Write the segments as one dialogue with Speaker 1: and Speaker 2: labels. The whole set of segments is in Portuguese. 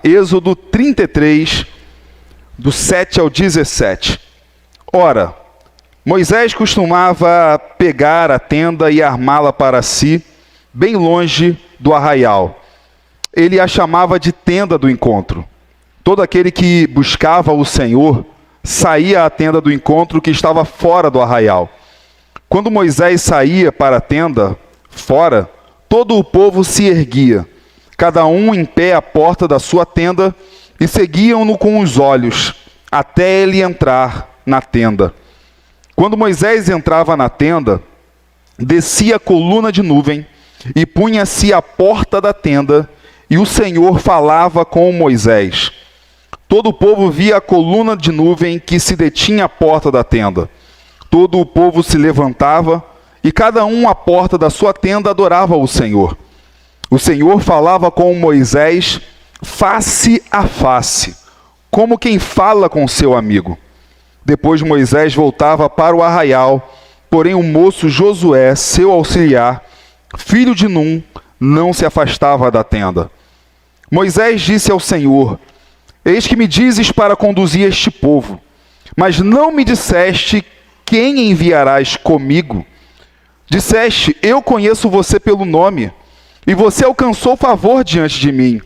Speaker 1: Êxodo 33, do 7 ao 17. Ora, Moisés costumava pegar a tenda e armá-la para si, bem longe do arraial. Ele a chamava de tenda do encontro. Todo aquele que buscava o Senhor saía à tenda do encontro que estava fora do arraial. Quando Moisés saía para a tenda, fora, todo o povo se erguia, cada um em pé à porta da sua tenda, e seguiam-no com os olhos, até ele entrar na tenda. Quando Moisés entrava na tenda, descia a coluna de nuvem, e punha-se à porta da tenda, e o Senhor falava com Moisés. Todo o povo via a coluna de nuvem que se detinha à porta da tenda. Todo o povo se levantava, e cada um à porta da sua tenda adorava o Senhor. O Senhor falava com Moisés face a face, como quem fala com seu amigo. Depois Moisés voltava para o arraial, porém o moço Josué, seu auxiliar, filho de Num, não se afastava da tenda. Moisés disse ao Senhor: eis que me dizes para conduzir este povo, mas não me disseste quem enviarás comigo. Disseste: eu conheço você pelo nome, e você alcançou favor diante de mim.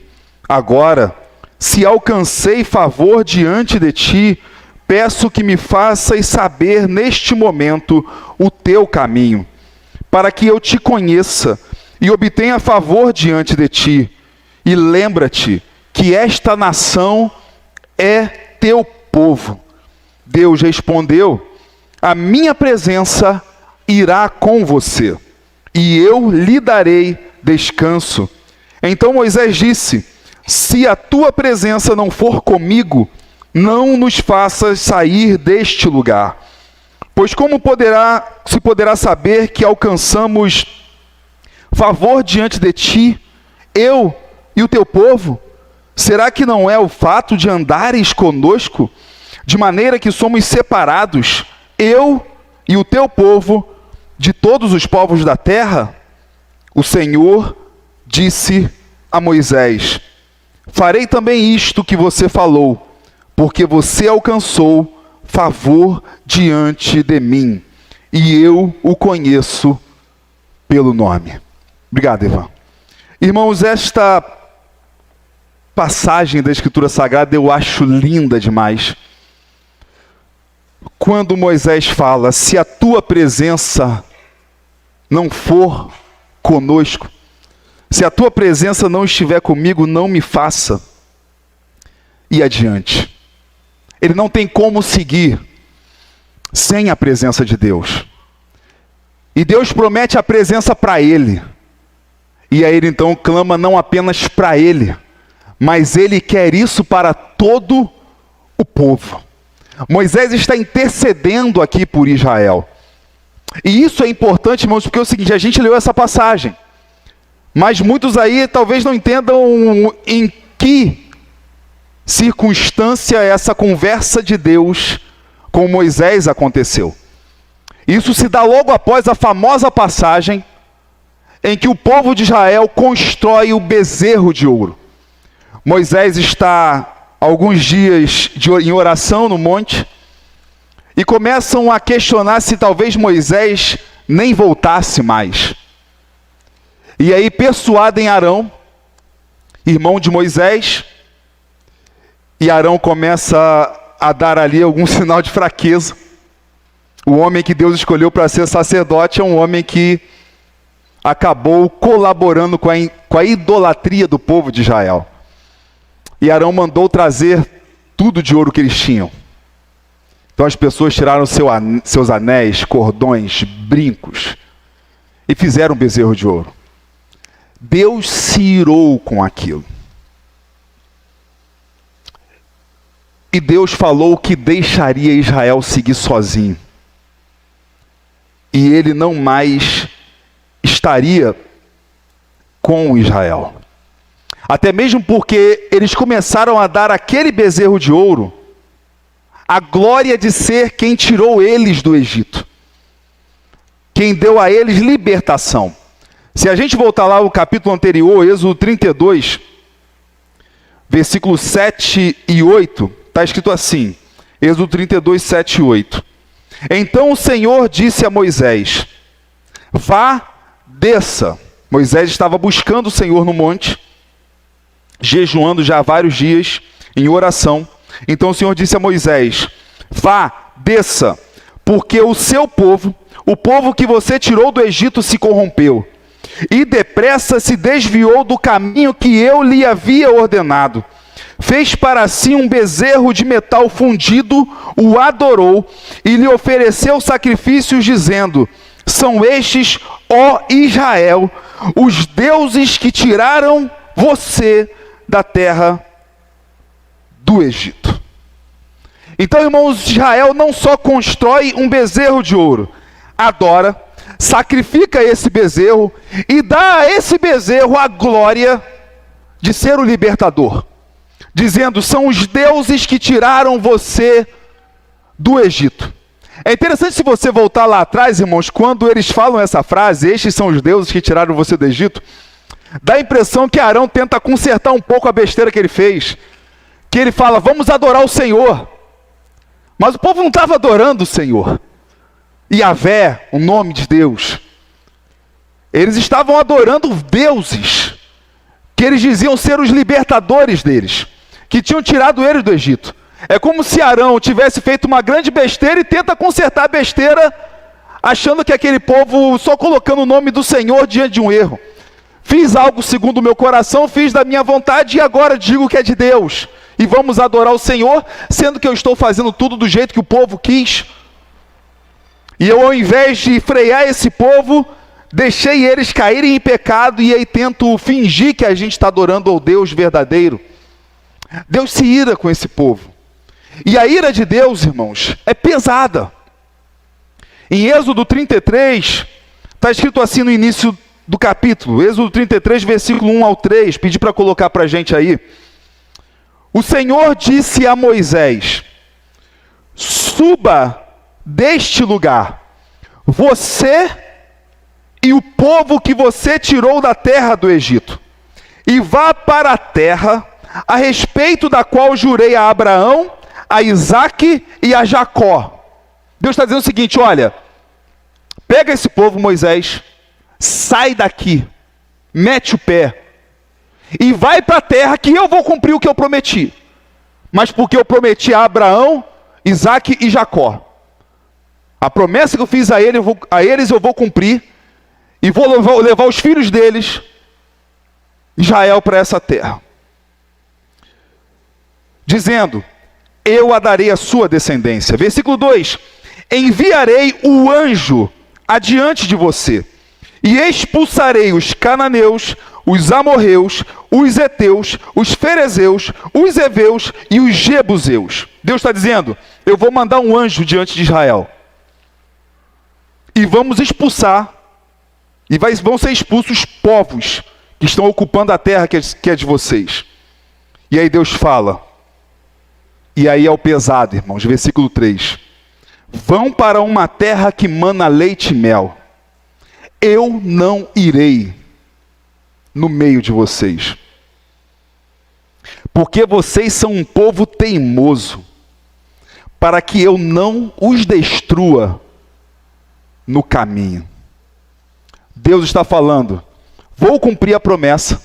Speaker 1: Agora, se alcancei favor diante de ti, peço que me faças saber neste momento o teu caminho, para que eu te conheça e obtenha favor diante de ti. E lembra-te que esta nação é teu povo. Deus respondeu: a minha presença irá com você, e eu lhe darei descanso. Então Moisés disse: se a tua presença não for comigo, não nos faças sair deste lugar. Pois como se poderá saber que alcançamos favor diante de ti, eu e o teu povo? Será que não é o fato de andares conosco, de maneira que somos separados, eu e o teu povo, de todos os povos da terra? O Senhor disse a Moisés: farei também isto que você falou, porque você alcançou favor diante de mim, e eu o conheço pelo nome. Obrigado, Ivan. Irmãos, esta passagem da Escritura Sagrada eu acho linda demais. Quando Moisés fala: se a tua presença não for conosco, se a tua presença não estiver comigo, não me faça ir adiante. Ele não tem como seguir sem a presença de Deus. E Deus promete a presença para ele. E aí ele então clama não apenas para ele, mas ele quer isso para todo o povo. Moisés está intercedendo aqui por Israel. E isso é importante, irmãos, porque é o seguinte: a gente leu essa passagem, mas muitos aí talvez não entendam em que circunstância essa conversa de Deus com Moisés aconteceu. Isso se dá logo após a famosa passagem em que o povo de Israel constrói o bezerro de ouro. Moisés está alguns dias em oração no monte, e começam a questionar se talvez Moisés nem voltasse mais. E aí persuadem Arão, irmão de Moisés, e Arão começa a dar ali algum sinal de fraqueza. O homem que Deus escolheu para ser sacerdote é um homem que acabou colaborando com a idolatria do povo de Israel. E Arão mandou trazer tudo de ouro que eles tinham. Então as pessoas tiraram seus anéis, cordões, brincos, e fizeram um bezerro de ouro. Deus se irou com aquilo. E Deus falou que deixaria Israel seguir sozinho. E ele não mais estaria com Israel. Até mesmo porque eles começaram a dar àquele bezerro de ouro a glória de ser quem tirou eles do Egito, quem deu a eles libertação. Se a gente voltar lá ao capítulo anterior, Êxodo 32, versículos 7 e 8, está escrito assim, Êxodo 32, 7 e 8. Então o Senhor disse a Moisés, vá, desça. Moisés estava buscando o Senhor no monte, jejuando já há vários dias, em oração. Então o Senhor disse a Moisés, vá, desça, porque o seu povo, o povo que você tirou do Egito, se corrompeu, e depressa se desviou do caminho que eu lhe havia ordenado. Fez para si um bezerro de metal fundido, o adorou e lhe ofereceu sacrifícios, dizendo, são estes, ó Israel, os deuses que tiraram você da terra do Egito. Então, irmãos, Israel não só constrói um bezerro de ouro, adora, sacrifica esse bezerro e dá a esse bezerro a glória de ser o libertador, dizendo, são os deuses que tiraram você do Egito. É interessante se você voltar lá atrás, irmãos, quando eles falam essa frase, estes são os deuses que tiraram você do Egito, dá a impressão que Arão tenta consertar um pouco a besteira que ele fez, que ele fala, vamos adorar o Senhor. Mas o povo não estava adorando o Senhor, Yahvé, o nome de Deus. Eles estavam adorando deuses, que eles diziam ser os libertadores deles, que tinham tirado eles do Egito. É como se Arão tivesse feito uma grande besteira e tenta consertar a besteira, achando que aquele povo, só colocando o nome do Senhor diante de um erro. Fiz algo segundo o meu coração, fiz da minha vontade e agora digo que é de Deus. E vamos adorar o Senhor, sendo que eu estou fazendo tudo do jeito que o povo quis. E eu, ao invés de frear esse povo, deixei eles caírem em pecado e aí tento fingir que a gente está adorando ao Deus verdadeiro. Deus se ira com esse povo. E a ira de Deus, irmãos, é pesada. Em Êxodo 33, está escrito assim no início do capítulo, Êxodo 33, versículo 1 ao 3, pedi para colocar para a gente aí. O Senhor disse a Moisés, suba deste lugar, você e o povo que você tirou da terra do Egito, e vá para a terra a respeito da qual jurei a Abraão, a Isaque e a Jacó. Deus está dizendo o seguinte, olha, pega esse povo, Moisés, sai daqui, mete o pé, e vai para a terra que eu vou cumprir o que eu prometi. Mas porque eu prometi a Abraão, Isaque e Jacó. A promessa que eu fiz a eles eu vou cumprir, e vou levar os filhos deles, Israel, para essa terra. Dizendo, eu a darei a sua descendência. Versículo 2, enviarei o anjo adiante de você, e expulsarei os cananeus, os amorreus, os heteus, os ferezeus, os heveus e os jebuseus. Deus está dizendo, eu vou mandar um anjo diante de Israel. E vamos expulsar, e vão ser expulsos os povos que estão ocupando a terra que é de vocês. E aí Deus fala, e aí é o pesado, irmãos, versículo 3. Vão para uma terra que mana leite e mel. Eu não irei no meio de vocês, porque vocês são um povo teimoso, para que eu não os destrua no caminho. Deus está falando, vou cumprir a promessa,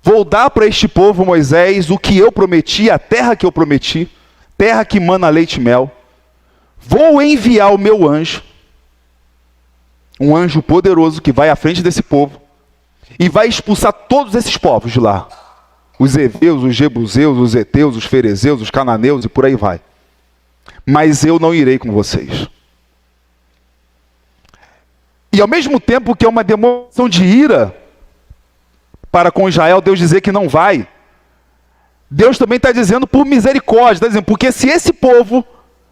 Speaker 1: vou dar para este povo, Moisés, o que eu prometi, a terra que eu prometi, terra que mana leite e mel. Vou enviar o meu anjo, um anjo poderoso que vai à frente desse povo, e vai expulsar todos esses povos de lá. Os heveus, os jebuseus, os heteus, os ferezeus, os cananeus e por aí vai. Mas eu não irei com vocês. E ao mesmo tempo que é uma demonstração de ira para com Israel, Deus dizer que não vai, Deus também está dizendo por misericórdia, está dizendo, porque se esse povo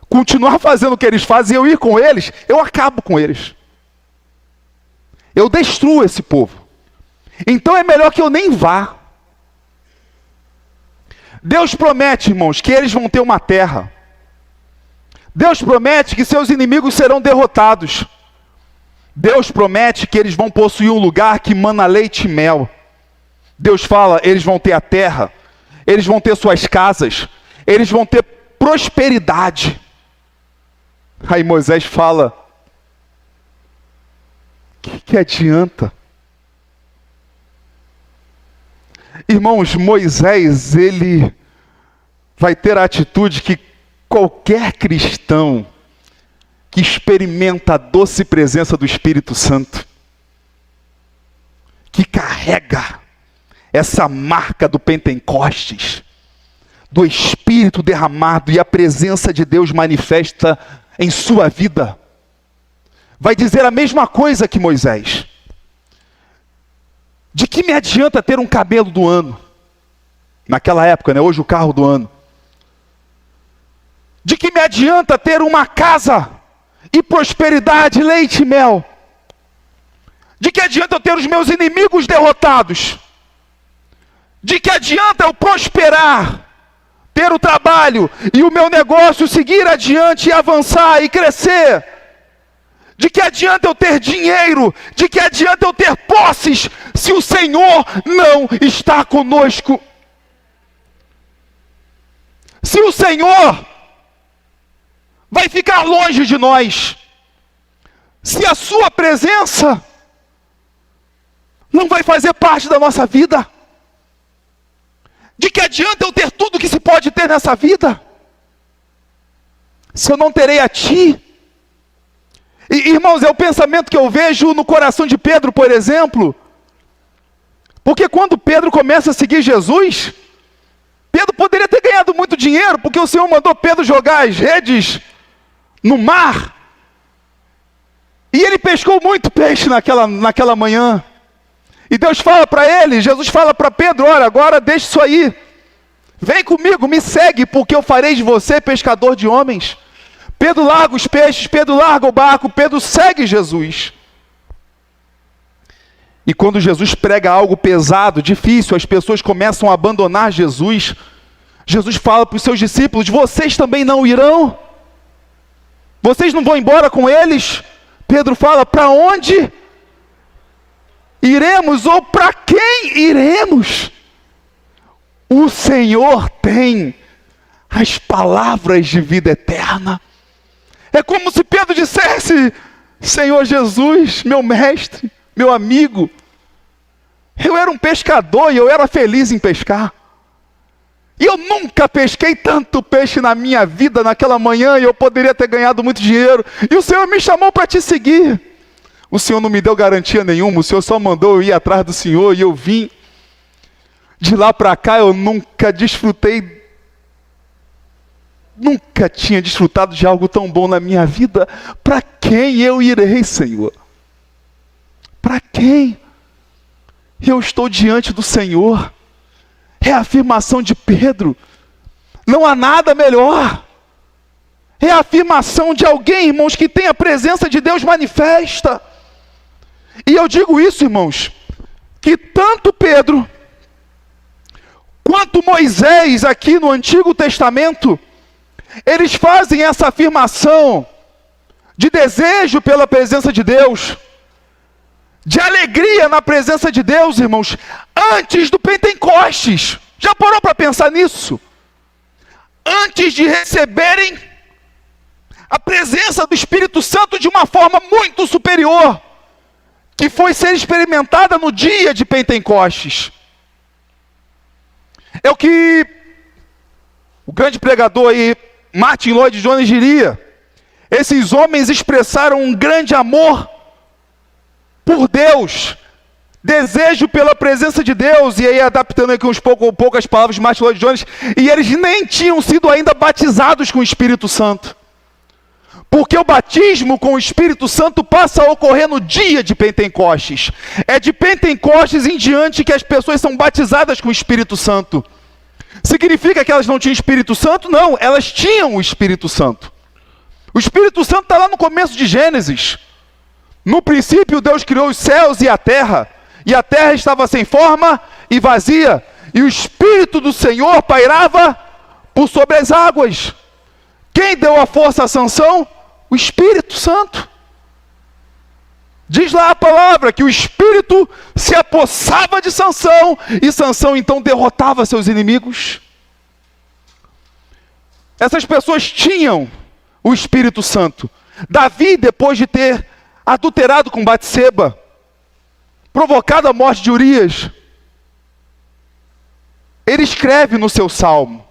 Speaker 1: continuar fazendo o que eles fazem e eu ir com eles, eu acabo com eles. Eu destruo esse povo. Então é melhor que eu nem vá. Deus promete, irmãos, que eles vão ter uma terra. Deus promete que seus inimigos serão derrotados. Deus promete que eles vão possuir um lugar que mana leite e mel. Deus fala, eles vão ter a terra. eles vão ter suas casas, eles vão ter prosperidade. Aí Moisés fala: que adianta? Irmãos, Moisés, ele vai ter a atitude que qualquer cristão que experimenta a doce presença do Espírito Santo, que carrega essa marca do Pentecostes, do Espírito derramado e a presença de Deus manifesta em sua vida, vai dizer a mesma coisa que Moisés. De que me adianta ter um camelo do ano? Naquela época, né? Hoje o carro do ano. De que me adianta ter uma casa e prosperidade, leite e mel? De que adianta eu ter os meus inimigos derrotados? De que adianta eu prosperar, ter o trabalho e o meu negócio seguir adiante e avançar e crescer? De que adianta eu ter dinheiro? De que adianta eu ter posses se o Senhor não está conosco? Se o Senhor vai ficar longe de nós, se a sua presença não vai fazer parte da nossa vida, de que adianta eu ter tudo que se pode ter nessa vida, se eu não terei a Ti? E, irmãos, é o pensamento que eu vejo no coração de Pedro, por exemplo, porque quando Pedro começa a seguir Jesus, Pedro poderia ter ganhado muito dinheiro, porque o Senhor mandou Pedro jogar as redes no mar, e ele pescou muito peixe naquela manhã, e Deus fala para ele, Jesus fala para Pedro: olha, agora deixa isso aí, vem comigo, me segue, porque eu farei de você pescador de homens. Pedro larga os peixes, Pedro larga o barco, Pedro segue Jesus. E quando Jesus prega algo pesado, difícil, as pessoas começam a abandonar Jesus, Jesus fala para os seus discípulos: vocês também não irão? Vocês não vão embora com eles? Pedro fala: para onde iremos, ou para quem iremos? O Senhor tem as palavras de vida eterna. É como se Pedro dissesse: Senhor Jesus, meu mestre, meu amigo, eu era um pescador e eu era feliz em pescar. E eu nunca pesquei tanto peixe na minha vida naquela manhã, e eu poderia ter ganhado muito dinheiro. E o Senhor me chamou para te seguir. O Senhor não me deu garantia nenhuma, o Senhor só mandou eu ir atrás do Senhor, e eu vim. De lá para cá eu nunca tinha desfrutado de algo tão bom na minha vida. Para quem eu irei, Senhor? Para quem? Eu estou diante do Senhor. É a afirmação de Pedro. Não há nada melhor. É a afirmação de alguém, irmãos, que tem a presença de Deus manifesta. E eu digo isso, irmãos, que tanto Pedro quanto Moisés aqui no Antigo Testamento, eles fazem essa afirmação de desejo pela presença de Deus, de alegria na presença de Deus, irmãos, antes do Pentecostes. Já parou para pensar nisso? Antes de receberem a presença do Espírito Santo de uma forma muito superior, que foi ser experimentada no dia de Pentecostes. É o que o grande pregador aí, Martin Lloyd Jones, diria: esses homens expressaram um grande amor por Deus, desejo pela presença de Deus, e aí adaptando aqui poucas palavras de Martin Lloyd Jones, e eles nem tinham sido ainda batizados com o Espírito Santo, porque o batismo com o Espírito Santo passa a ocorrer no dia de Pentecostes. É de Pentecostes em diante que as pessoas são batizadas com o Espírito Santo. Significa que elas não tinham Espírito Santo? Não, elas tinham o Espírito Santo. O Espírito Santo está lá no começo de Gênesis. No princípio Deus criou os céus e a terra estava sem forma e vazia, e o Espírito do Senhor pairava por sobre as águas. Quem deu a força à sanção? O Espírito Santo. Diz lá a palavra que o Espírito se apossava de Sansão, e Sansão então derrotava seus inimigos. Essas pessoas tinham o Espírito Santo. Davi, depois de ter adulterado com Batseba, provocado a morte de Urias, ele escreve no seu salmo: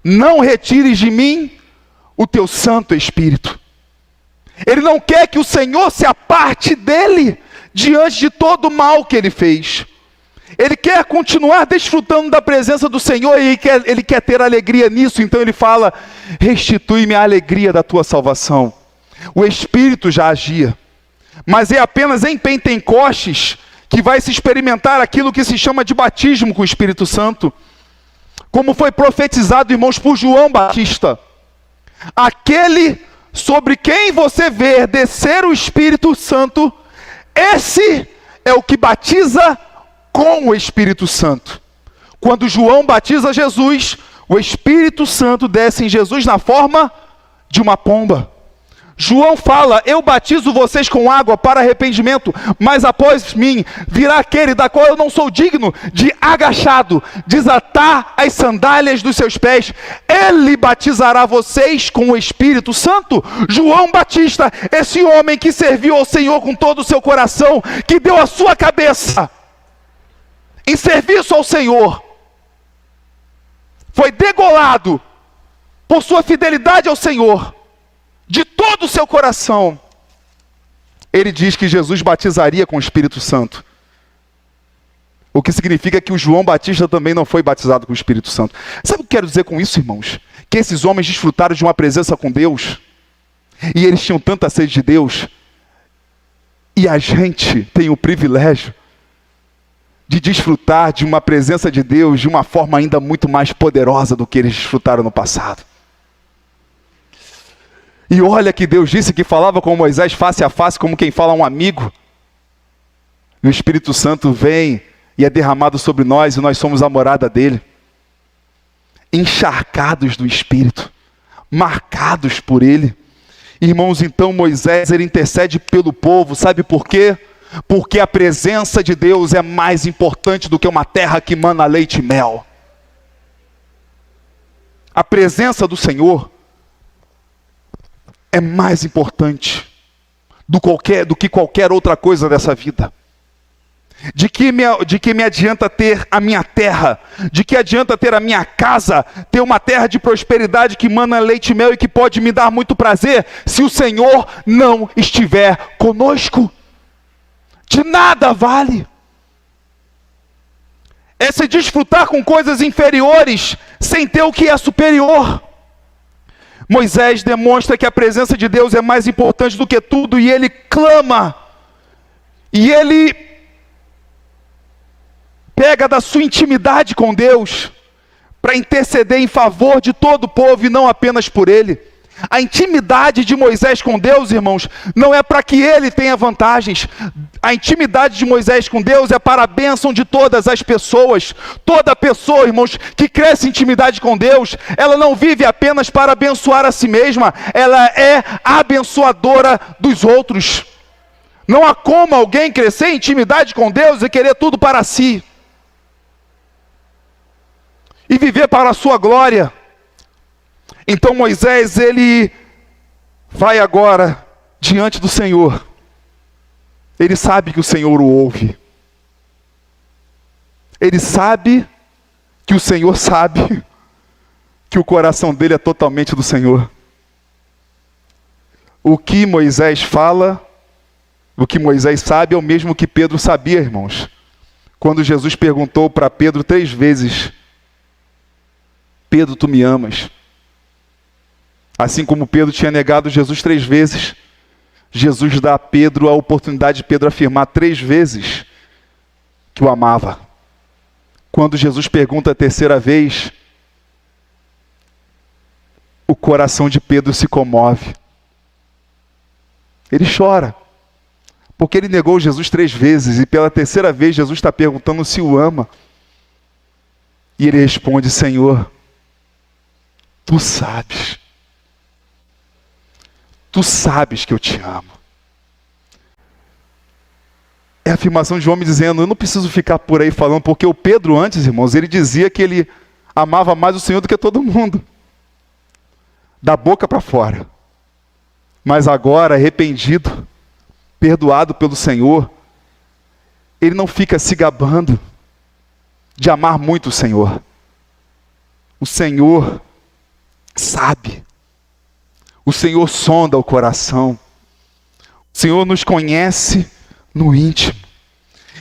Speaker 1: não retires de mim o teu Santo Espírito. Ele não quer que o Senhor se aparte dele diante de todo o mal que ele fez. Ele quer continuar desfrutando da presença do Senhor e ele quer ter alegria nisso. Então ele fala: restitui-me a alegria da tua salvação. O Espírito já agia, mas é apenas em Pentecostes que vai se experimentar aquilo que se chama de batismo com o Espírito Santo. Como foi profetizado, irmãos, por João Batista: aquele sobre quem você vê descer o Espírito Santo, esse é o que batiza com o Espírito Santo. Quando João batiza Jesus, o Espírito Santo desce em Jesus na forma de uma pomba. João fala: eu batizo vocês com água para arrependimento, mas após mim virá aquele da qual eu não sou digno de, agachado, desatar as sandálias dos seus pés. Ele batizará vocês com o Espírito Santo. João Batista, esse homem que serviu ao Senhor com todo o seu coração, que deu a sua cabeça em serviço ao Senhor, foi degolado por sua fidelidade ao Senhor, de todo o seu coração. Ele diz que Jesus batizaria com o Espírito Santo. O que significa que o João Batista também não foi batizado com o Espírito Santo. Sabe o que eu quero dizer com isso, irmãos? Que esses homens desfrutaram de uma presença com Deus, e eles tinham tanta sede de Deus, e a gente tem o privilégio de desfrutar de uma presença de Deus de uma forma ainda muito mais poderosa do que eles desfrutaram no passado. E olha que Deus disse que falava com Moisés face a face, como quem fala a um amigo. E o Espírito Santo vem e é derramado sobre nós, e nós somos a morada dele. Encharcados do Espírito, marcados por ele. Irmãos, então Moisés, ele intercede pelo povo, sabe por quê? Porque a presença de Deus é mais importante do que uma terra que mana leite e mel. A presença do Senhor é mais importante do que qualquer outra coisa dessa vida. De que me adianta ter a minha terra? De que adianta ter a minha casa? Ter uma terra de prosperidade que mana leite e mel e que pode me dar muito prazer, se o Senhor não estiver conosco? De nada vale. É se desfrutar com coisas inferiores sem ter o que é superior. Moisés demonstra que a presença de Deus é mais importante do que tudo, e ele clama, e ele pega da sua intimidade com Deus para interceder em favor de todo o povo e não apenas por ele. A intimidade de Moisés com Deus, irmãos, não é para que ele tenha vantagens. A intimidade de Moisés com Deus é para a bênção de todas as pessoas. Toda pessoa, irmãos, que cresce em intimidade com Deus, ela não vive apenas para abençoar a si mesma, ela é abençoadora dos outros. Não há como alguém crescer em intimidade com Deus e querer tudo para si, e viver para a sua glória. Então Moisés, ele vai agora diante do Senhor. Ele sabe que o Senhor o ouve. Ele sabe que o Senhor sabe que o coração dele é totalmente do Senhor. O que Moisés fala, o que Moisés sabe é o mesmo que Pedro sabia, irmãos. Quando Jesus perguntou para Pedro 3 vezes: Pedro, tu me amas? Assim como Pedro tinha negado Jesus 3 vezes, Jesus dá a Pedro a oportunidade de Pedro afirmar 3 vezes que o amava. Quando Jesus pergunta a 3ª vez, o coração de Pedro se comove. Ele chora, porque ele negou Jesus 3 vezes, e pela 3ª vez Jesus está perguntando se o ama. E ele responde: Senhor, tu sabes. Tu sabes que eu te amo. é a afirmação de um homem dizendo, eu não preciso ficar por aí falando, porque o Pedro antes, irmãos, ele dizia que ele amava mais o Senhor do que todo mundo. Da boca para fora. Mas agora, arrependido, perdoado pelo Senhor, ele não fica se gabando de amar muito o Senhor. O Senhor sabe. O Senhor sonda o coração. O Senhor nos conhece no íntimo.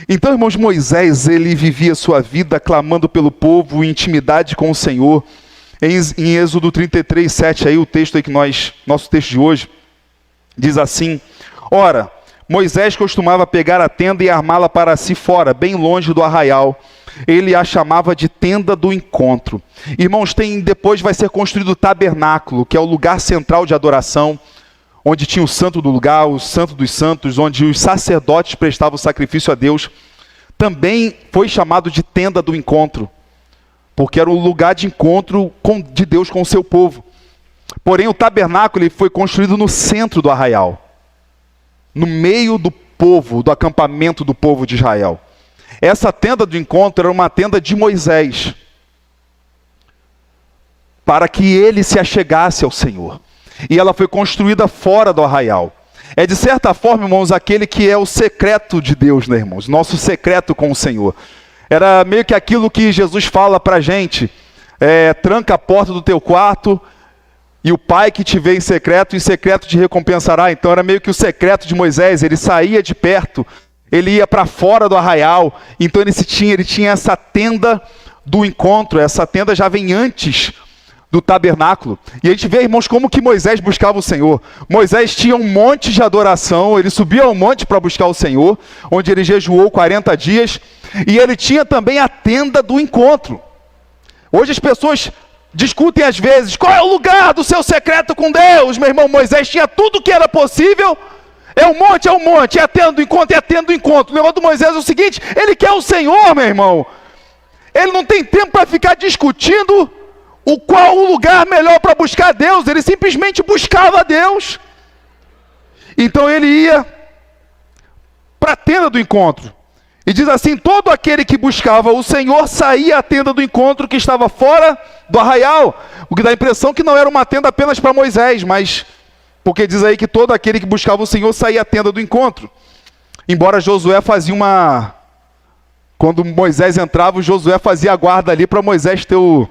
Speaker 1: Então, irmãos, Moisés, ele vivia sua vida clamando pelo povo, em intimidade com o Senhor. Em Êxodo 33, 7, aí o texto aí nosso texto de hoje, diz assim, ora, Moisés costumava pegar a tenda e armá-la para si fora, bem longe do arraial. Ele a chamava de tenda do encontro. Irmãos, depois vai ser construído o tabernáculo, que é o lugar central de adoração, onde tinha o santo do lugar, o santo dos santos, onde os sacerdotes prestavam sacrifício a Deus. Também foi chamado de tenda do encontro, porque era o lugar de encontro de Deus com o seu povo. Porém, o tabernáculo ele foi construído no centro do arraial, no meio do povo, do acampamento do povo de Israel. Essa tenda do encontro era uma tenda de Moisés, para que ele se achegasse ao Senhor. E ela foi construída fora do arraial. É de certa forma, irmãos, aquele que é o secreto de Deus, né, irmãos? Nosso secreto com o Senhor. Era meio que aquilo que Jesus fala para a gente, tranca a porta do teu quarto, e o Pai que te vê em secreto te recompensará. Então era meio que o secreto de Moisés, ele saía de perto, ele ia para fora do arraial, então ele tinha essa tenda do encontro, essa tenda já vem antes do tabernáculo. E a gente vê, irmãos, como que Moisés buscava o Senhor. Moisés tinha um monte de adoração, ele subia ao monte para buscar o Senhor, onde ele jejuou 40 dias, e ele tinha também a tenda do encontro. Hoje as pessoas discutem às vezes, qual é o lugar do seu secreto com Deus? Meu irmão, Moisés tinha tudo que era possível, é o monte, é a tenda do encontro, é a tenda do encontro. O negócio do Moisés é o seguinte, ele quer o Senhor, meu irmão. Ele não tem tempo para ficar discutindo qual o lugar melhor para buscar Deus, ele simplesmente buscava Deus. Então ele ia para a tenda do encontro. E diz assim, todo aquele que buscava o Senhor saía à tenda do encontro que estava fora do arraial. O que dá a impressão que não era uma tenda apenas para Moisés, mas porque diz aí que todo aquele que buscava o Senhor saía à tenda do encontro. Embora Josué fazia quando Moisés entrava, o Josué fazia a guarda ali para Moisés ter o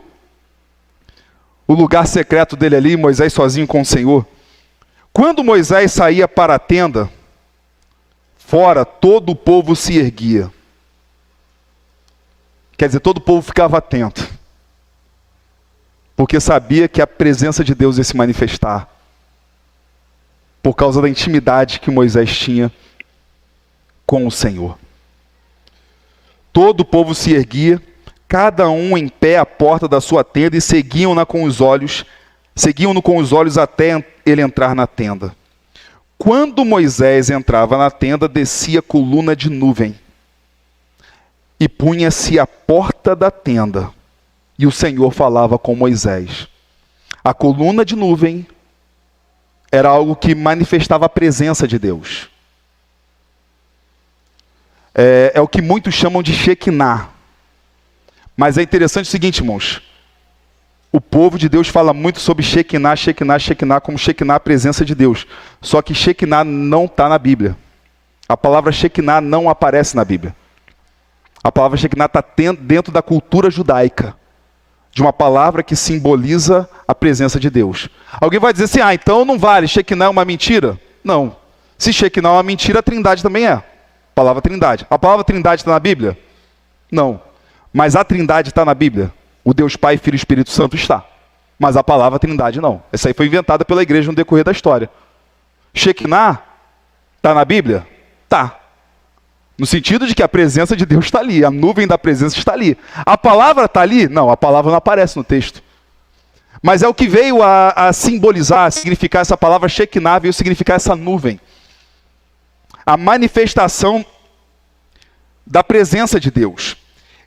Speaker 1: lugar secreto dele ali, Moisés sozinho com o Senhor. Quando Moisés saía para a tenda, fora, todo o povo se erguia. Quer dizer, todo o povo ficava atento, porque sabia que a presença de Deus ia se manifestar, por causa da intimidade que Moisés tinha com o Senhor. Todo o povo se erguia, cada um em pé à porta da sua tenda, e seguiam-no com os olhos até ele entrar na tenda. Quando Moisés entrava na tenda, descia coluna de nuvem e punha-se à porta da tenda, e o Senhor falava com Moisés. A coluna de nuvem era algo que manifestava a presença de Deus. É o que muitos chamam de Shekinah. Mas é interessante o seguinte, irmãos. O povo de Deus fala muito sobre Shekinah, como Shekinah, a presença de Deus. Só que Shekinah não está na Bíblia. A palavra Shekinah não aparece na Bíblia. A palavra Shekinah está dentro da cultura judaica, de uma palavra que simboliza a presença de Deus. Alguém vai dizer assim, então não vale, Shekinah é uma mentira? Não. Se Shekinah é uma mentira, a Trindade também é. A palavra Trindade. A palavra Trindade está na Bíblia? Não. Mas a Trindade está na Bíblia? O Deus Pai, Filho e Espírito Santo está. Mas a palavra Trindade não. Essa aí foi inventada pela igreja no decorrer da história. Shekinah está na Bíblia? Tá. No sentido de que a presença de Deus está ali. A nuvem da presença está ali. A palavra está ali? Não, a palavra não aparece no texto. Mas é o que veio a simbolizar, a significar essa palavra Shekinah, veio significar essa nuvem. A manifestação da presença de Deus.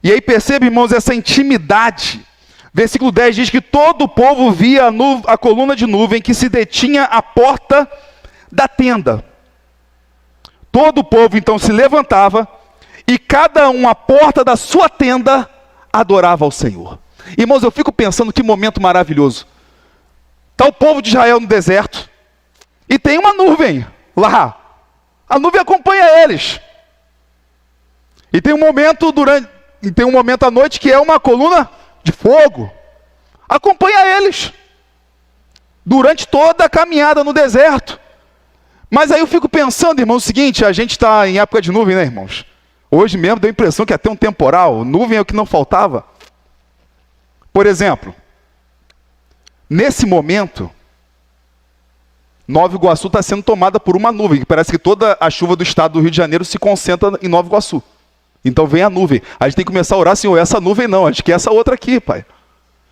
Speaker 1: E aí percebe, irmãos, essa intimidade. Versículo 10 diz que todo o povo via a coluna de nuvem que se detinha à porta da tenda. Todo o povo então se levantava e cada um à porta da sua tenda adorava ao Senhor. Irmãos, eu fico pensando que momento maravilhoso. Está o povo de Israel no deserto e tem uma nuvem lá. A nuvem acompanha eles. E tem um momento à noite que é uma coluna de fogo. Acompanha eles durante toda a caminhada no deserto. Mas aí eu fico pensando, irmão, o seguinte: a gente está em época de nuvem, né, irmãos? Hoje mesmo deu a impressão que ia ter um temporal. Nuvem é o que não faltava. Por exemplo, nesse momento, Nova Iguaçu está sendo tomada por uma nuvem, que parece que toda a chuva do estado do Rio de Janeiro se concentra em Nova Iguaçu. Então vem a nuvem. A gente tem que começar a orar: Senhor, essa nuvem não, a gente quer essa outra aqui, Pai.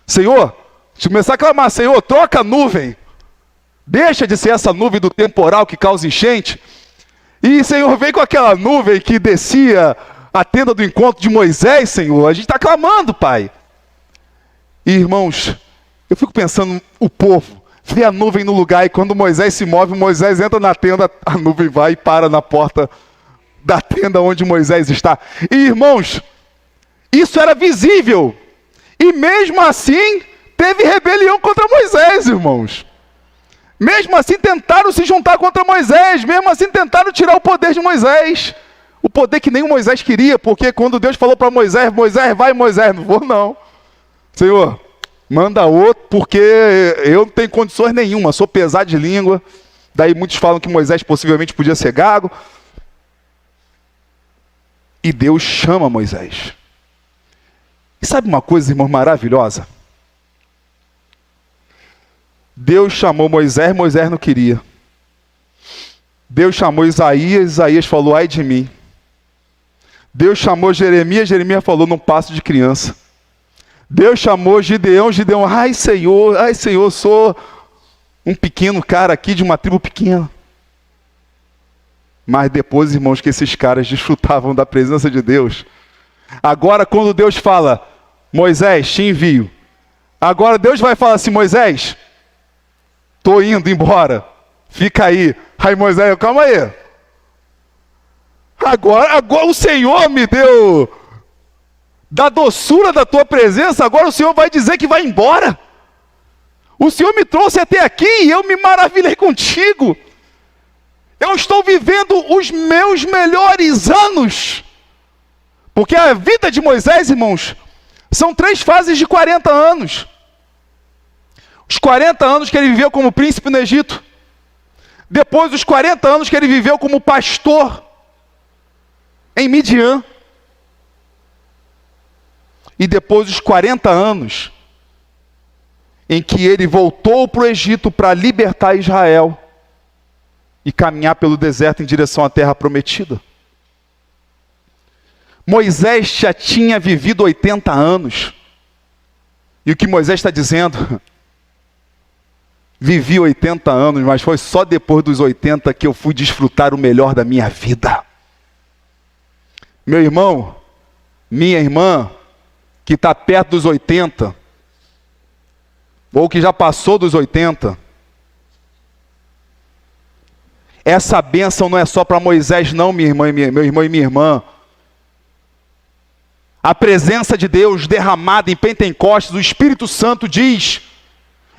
Speaker 1: Senhor, a gente começar a clamar: Senhor, troca a nuvem. Deixa de ser essa nuvem do temporal que causa enchente. E, Senhor, vem com aquela nuvem que descia a tenda do encontro de Moisés, Senhor. A gente está clamando, Pai. E, irmãos, eu fico pensando, o povo vê a nuvem no lugar, e quando Moisés se move, Moisés entra na tenda, a nuvem vai e para na porta da tenda onde Moisés está. E, irmãos, isso era visível. E mesmo assim, teve rebelião contra Moisés, irmãos. Mesmo assim tentaram se juntar contra Moisés, mesmo assim tentaram tirar o poder de Moisés. O poder que nem o Moisés queria, porque quando Deus falou para Moisés: Moisés, vai, Moisés, não vou não. Senhor, manda outro, porque eu não tenho condições nenhuma, sou pesado de língua. Daí muitos falam que Moisés possivelmente podia ser gago. E Deus chama Moisés. E sabe uma coisa, irmão, maravilhosa? Deus chamou Moisés, Moisés não queria. Deus chamou Isaías, Isaías falou: ai de mim. Deus chamou Jeremias, Jeremias falou: não passo de criança. Deus chamou Gideão, Gideão: ai Senhor, sou um pequeno cara aqui de uma tribo pequena. Mas depois, irmãos, que esses caras desfrutavam da presença de Deus. Agora, quando Deus fala: Moisés, te envio. Agora Deus vai falar assim: Moisés, estou indo embora, fica aí. Aí Moisés: calma aí. Agora o Senhor me deu da doçura da tua presença, agora o Senhor vai dizer que vai embora? O Senhor me trouxe até aqui e eu me maravilhei contigo. Eu estou vivendo os meus melhores anos. Porque a vida de Moisés, irmãos, são 3 fases de 40 anos. Os 40 anos que ele viveu como príncipe no Egito. Depois os 40 anos que ele viveu como pastor em Midian. E depois os 40 anos em que ele voltou para o Egito para libertar Israel e caminhar pelo deserto em direção à terra prometida. Moisés já tinha vivido 80 anos. E o que Moisés está dizendo? Vivi 80 anos, mas foi só depois dos 80 que eu fui desfrutar o melhor da minha vida. Meu irmão, minha irmã, que está perto dos 80, ou que já passou dos 80, essa bênção não é só para Moisés não, minha irmã, meu irmão e minha irmã. A presença de Deus derramada em Pentecostes, o Espírito Santo diz: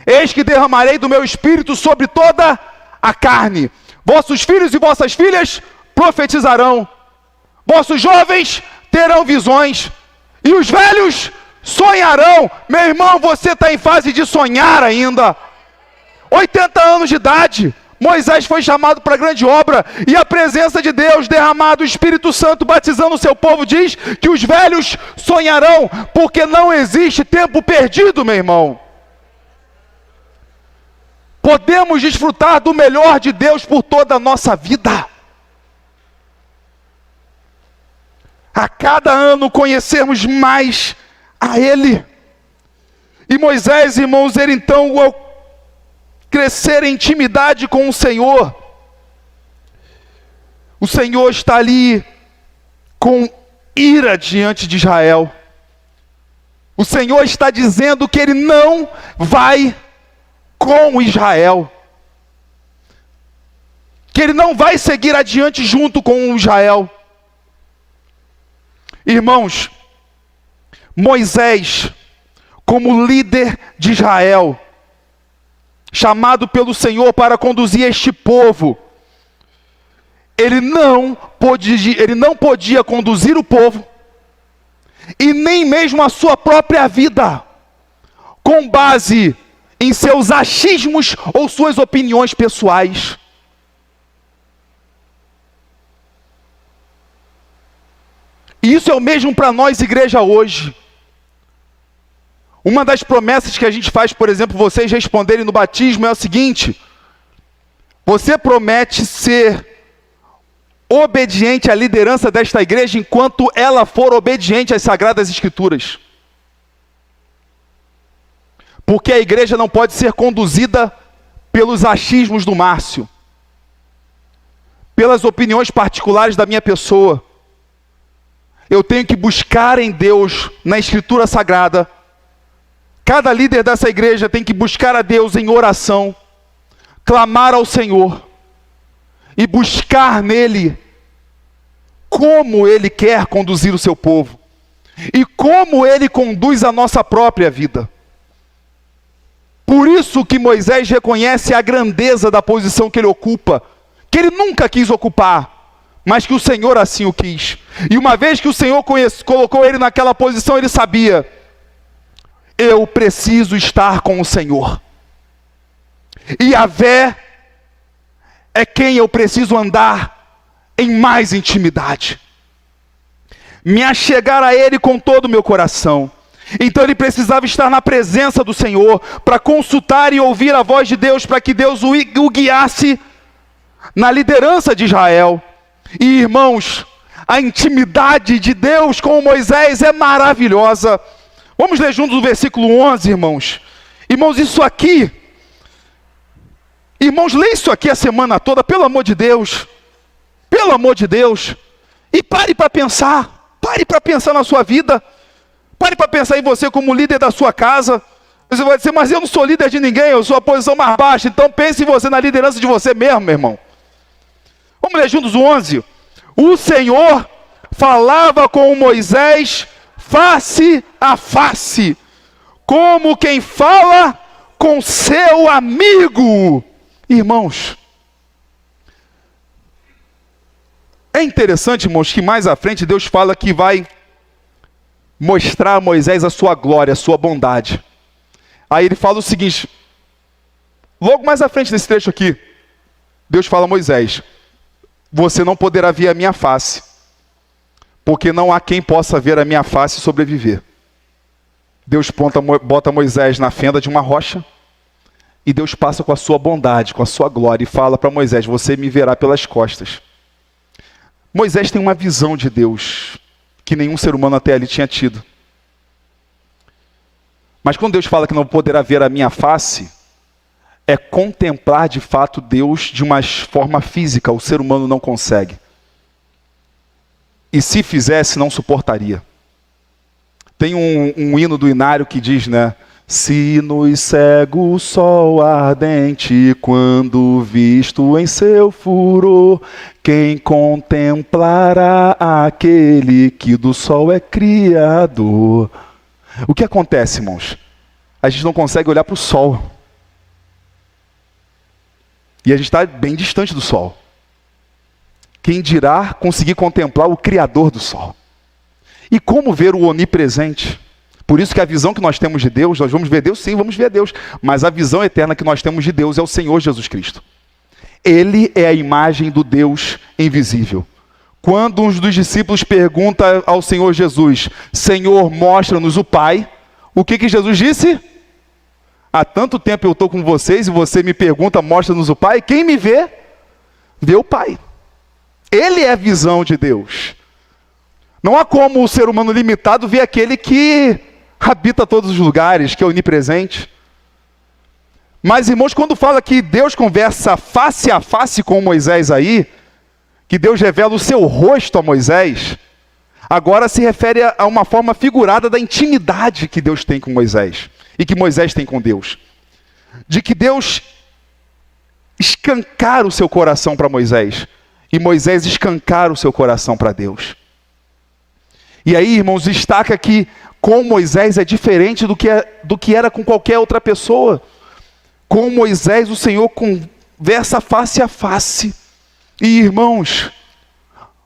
Speaker 1: eis que derramarei do meu Espírito sobre toda a carne. Vossos filhos e vossas filhas profetizarão. Vossos jovens terão visões. E os velhos sonharão. Meu irmão, você está em fase de sonhar ainda. 80 anos de idade. Moisés foi chamado para a grande obra. E a presença de Deus derramado, o Espírito Santo batizando o seu povo, diz que os velhos sonharão. Porque não existe tempo perdido, meu irmão. Podemos desfrutar do melhor de Deus por toda a nossa vida. A cada ano conhecermos mais a Ele. E Moisés, irmãos, ele então, ao crescer em intimidade com o Senhor está ali com ira diante de Israel. O Senhor está dizendo que Ele não vai com Israel. Que ele não vai seguir adiante junto com Israel. Irmãos, Moisés, como líder de Israel, chamado pelo Senhor para conduzir este povo, ele não podia conduzir o povo, e nem mesmo a sua própria vida, com base em seus achismos ou suas opiniões pessoais. E isso é o mesmo para nós, igreja, hoje. Uma das promessas que a gente faz, por exemplo, vocês responderem no batismo é o seguinte: você promete ser obediente à liderança desta igreja enquanto ela for obediente às Sagradas Escrituras. Porque a igreja não pode ser conduzida pelos achismos do Márcio, pelas opiniões particulares da minha pessoa. Eu tenho que buscar em Deus, na Escritura Sagrada. Cada líder dessa igreja tem que buscar a Deus em oração, clamar ao Senhor e buscar nele como ele quer conduzir o seu povo e como ele conduz a nossa própria vida. Por isso que Moisés reconhece a grandeza da posição que ele ocupa, que ele nunca quis ocupar, mas que o Senhor assim o quis. E uma vez que o Senhor colocou ele naquela posição, ele sabia: eu preciso estar com o Senhor. E Yahvé é quem eu preciso andar em mais intimidade. Me achegar a Ele com todo o meu coração. Então ele precisava estar na presença do Senhor, para consultar e ouvir a voz de Deus, para que Deus o guiasse na liderança de Israel. E irmãos, a intimidade de Deus com Moisés é maravilhosa. Vamos ler juntos o versículo 11, irmãos. Irmãos, isso aqui, irmãos, lê isso aqui a semana toda, pelo amor de Deus. Pelo amor de Deus. E pare para pensar. Pare para pensar na sua vida. Pare para pensar em você como líder da sua casa. Você vai dizer: mas eu não sou líder de ninguém, eu sou a posição mais baixa. Então pense em você, na liderança de você mesmo, meu irmão. Vamos ler juntos o 11. O Senhor falava com Moisés face a face, como quem fala com seu amigo. Irmãos, é interessante, irmãos, que mais à frente Deus fala que vai mostrar a Moisés a sua glória, a sua bondade. Aí ele fala o seguinte, logo mais à frente nesse trecho aqui, Deus fala a Moisés: você não poderá ver a minha face, porque não há quem possa ver a minha face e sobreviver. Deus bota Moisés na fenda de uma rocha, e Deus passa com a sua bondade, com a sua glória, e fala para Moisés: você me verá pelas costas. Moisés tem uma visão de Deus que nenhum ser humano até ali tinha tido. Mas quando Deus fala que não poderá ver a minha face, é contemplar de fato Deus de uma forma física. O ser humano não consegue. E se fizesse, não suportaria. Tem um hino do Inário que diz, né? Se nos cega o sol ardente, quando visto em seu furor, quem contemplará aquele que do sol é criador? O que acontece, irmãos? A gente não consegue olhar para o sol. E a gente está bem distante do sol. Quem dirá conseguir contemplar o Criador do sol? E como ver o onipresente? Por isso que a visão que nós temos de Deus, nós vamos ver Deus, sim, vamos ver Deus. Mas a visão eterna que nós temos de Deus é o Senhor Jesus Cristo. Ele é a imagem do Deus invisível. Quando um dos discípulos pergunta ao Senhor Jesus: Senhor, mostra-nos o Pai. O que Jesus disse? Há tanto tempo eu estou com vocês e você me pergunta: mostra-nos o Pai. Quem me vê, vê o Pai. Ele é a visão de Deus. Não há como o ser humano limitado ver aquele que habita todos os lugares, que é onipresente. Mas, irmãos, quando fala que Deus conversa face a face com Moisés aí, que Deus revela o seu rosto a Moisés, agora se refere a uma forma figurada da intimidade que Deus tem com Moisés, e que Moisés tem com Deus. De que Deus escancar o seu coração para Moisés. E Moisés escancar o seu coração para Deus. E aí, irmãos, destaca que com Moisés é diferente do que era com qualquer outra pessoa. Com Moisés o Senhor conversa face a face. E irmãos,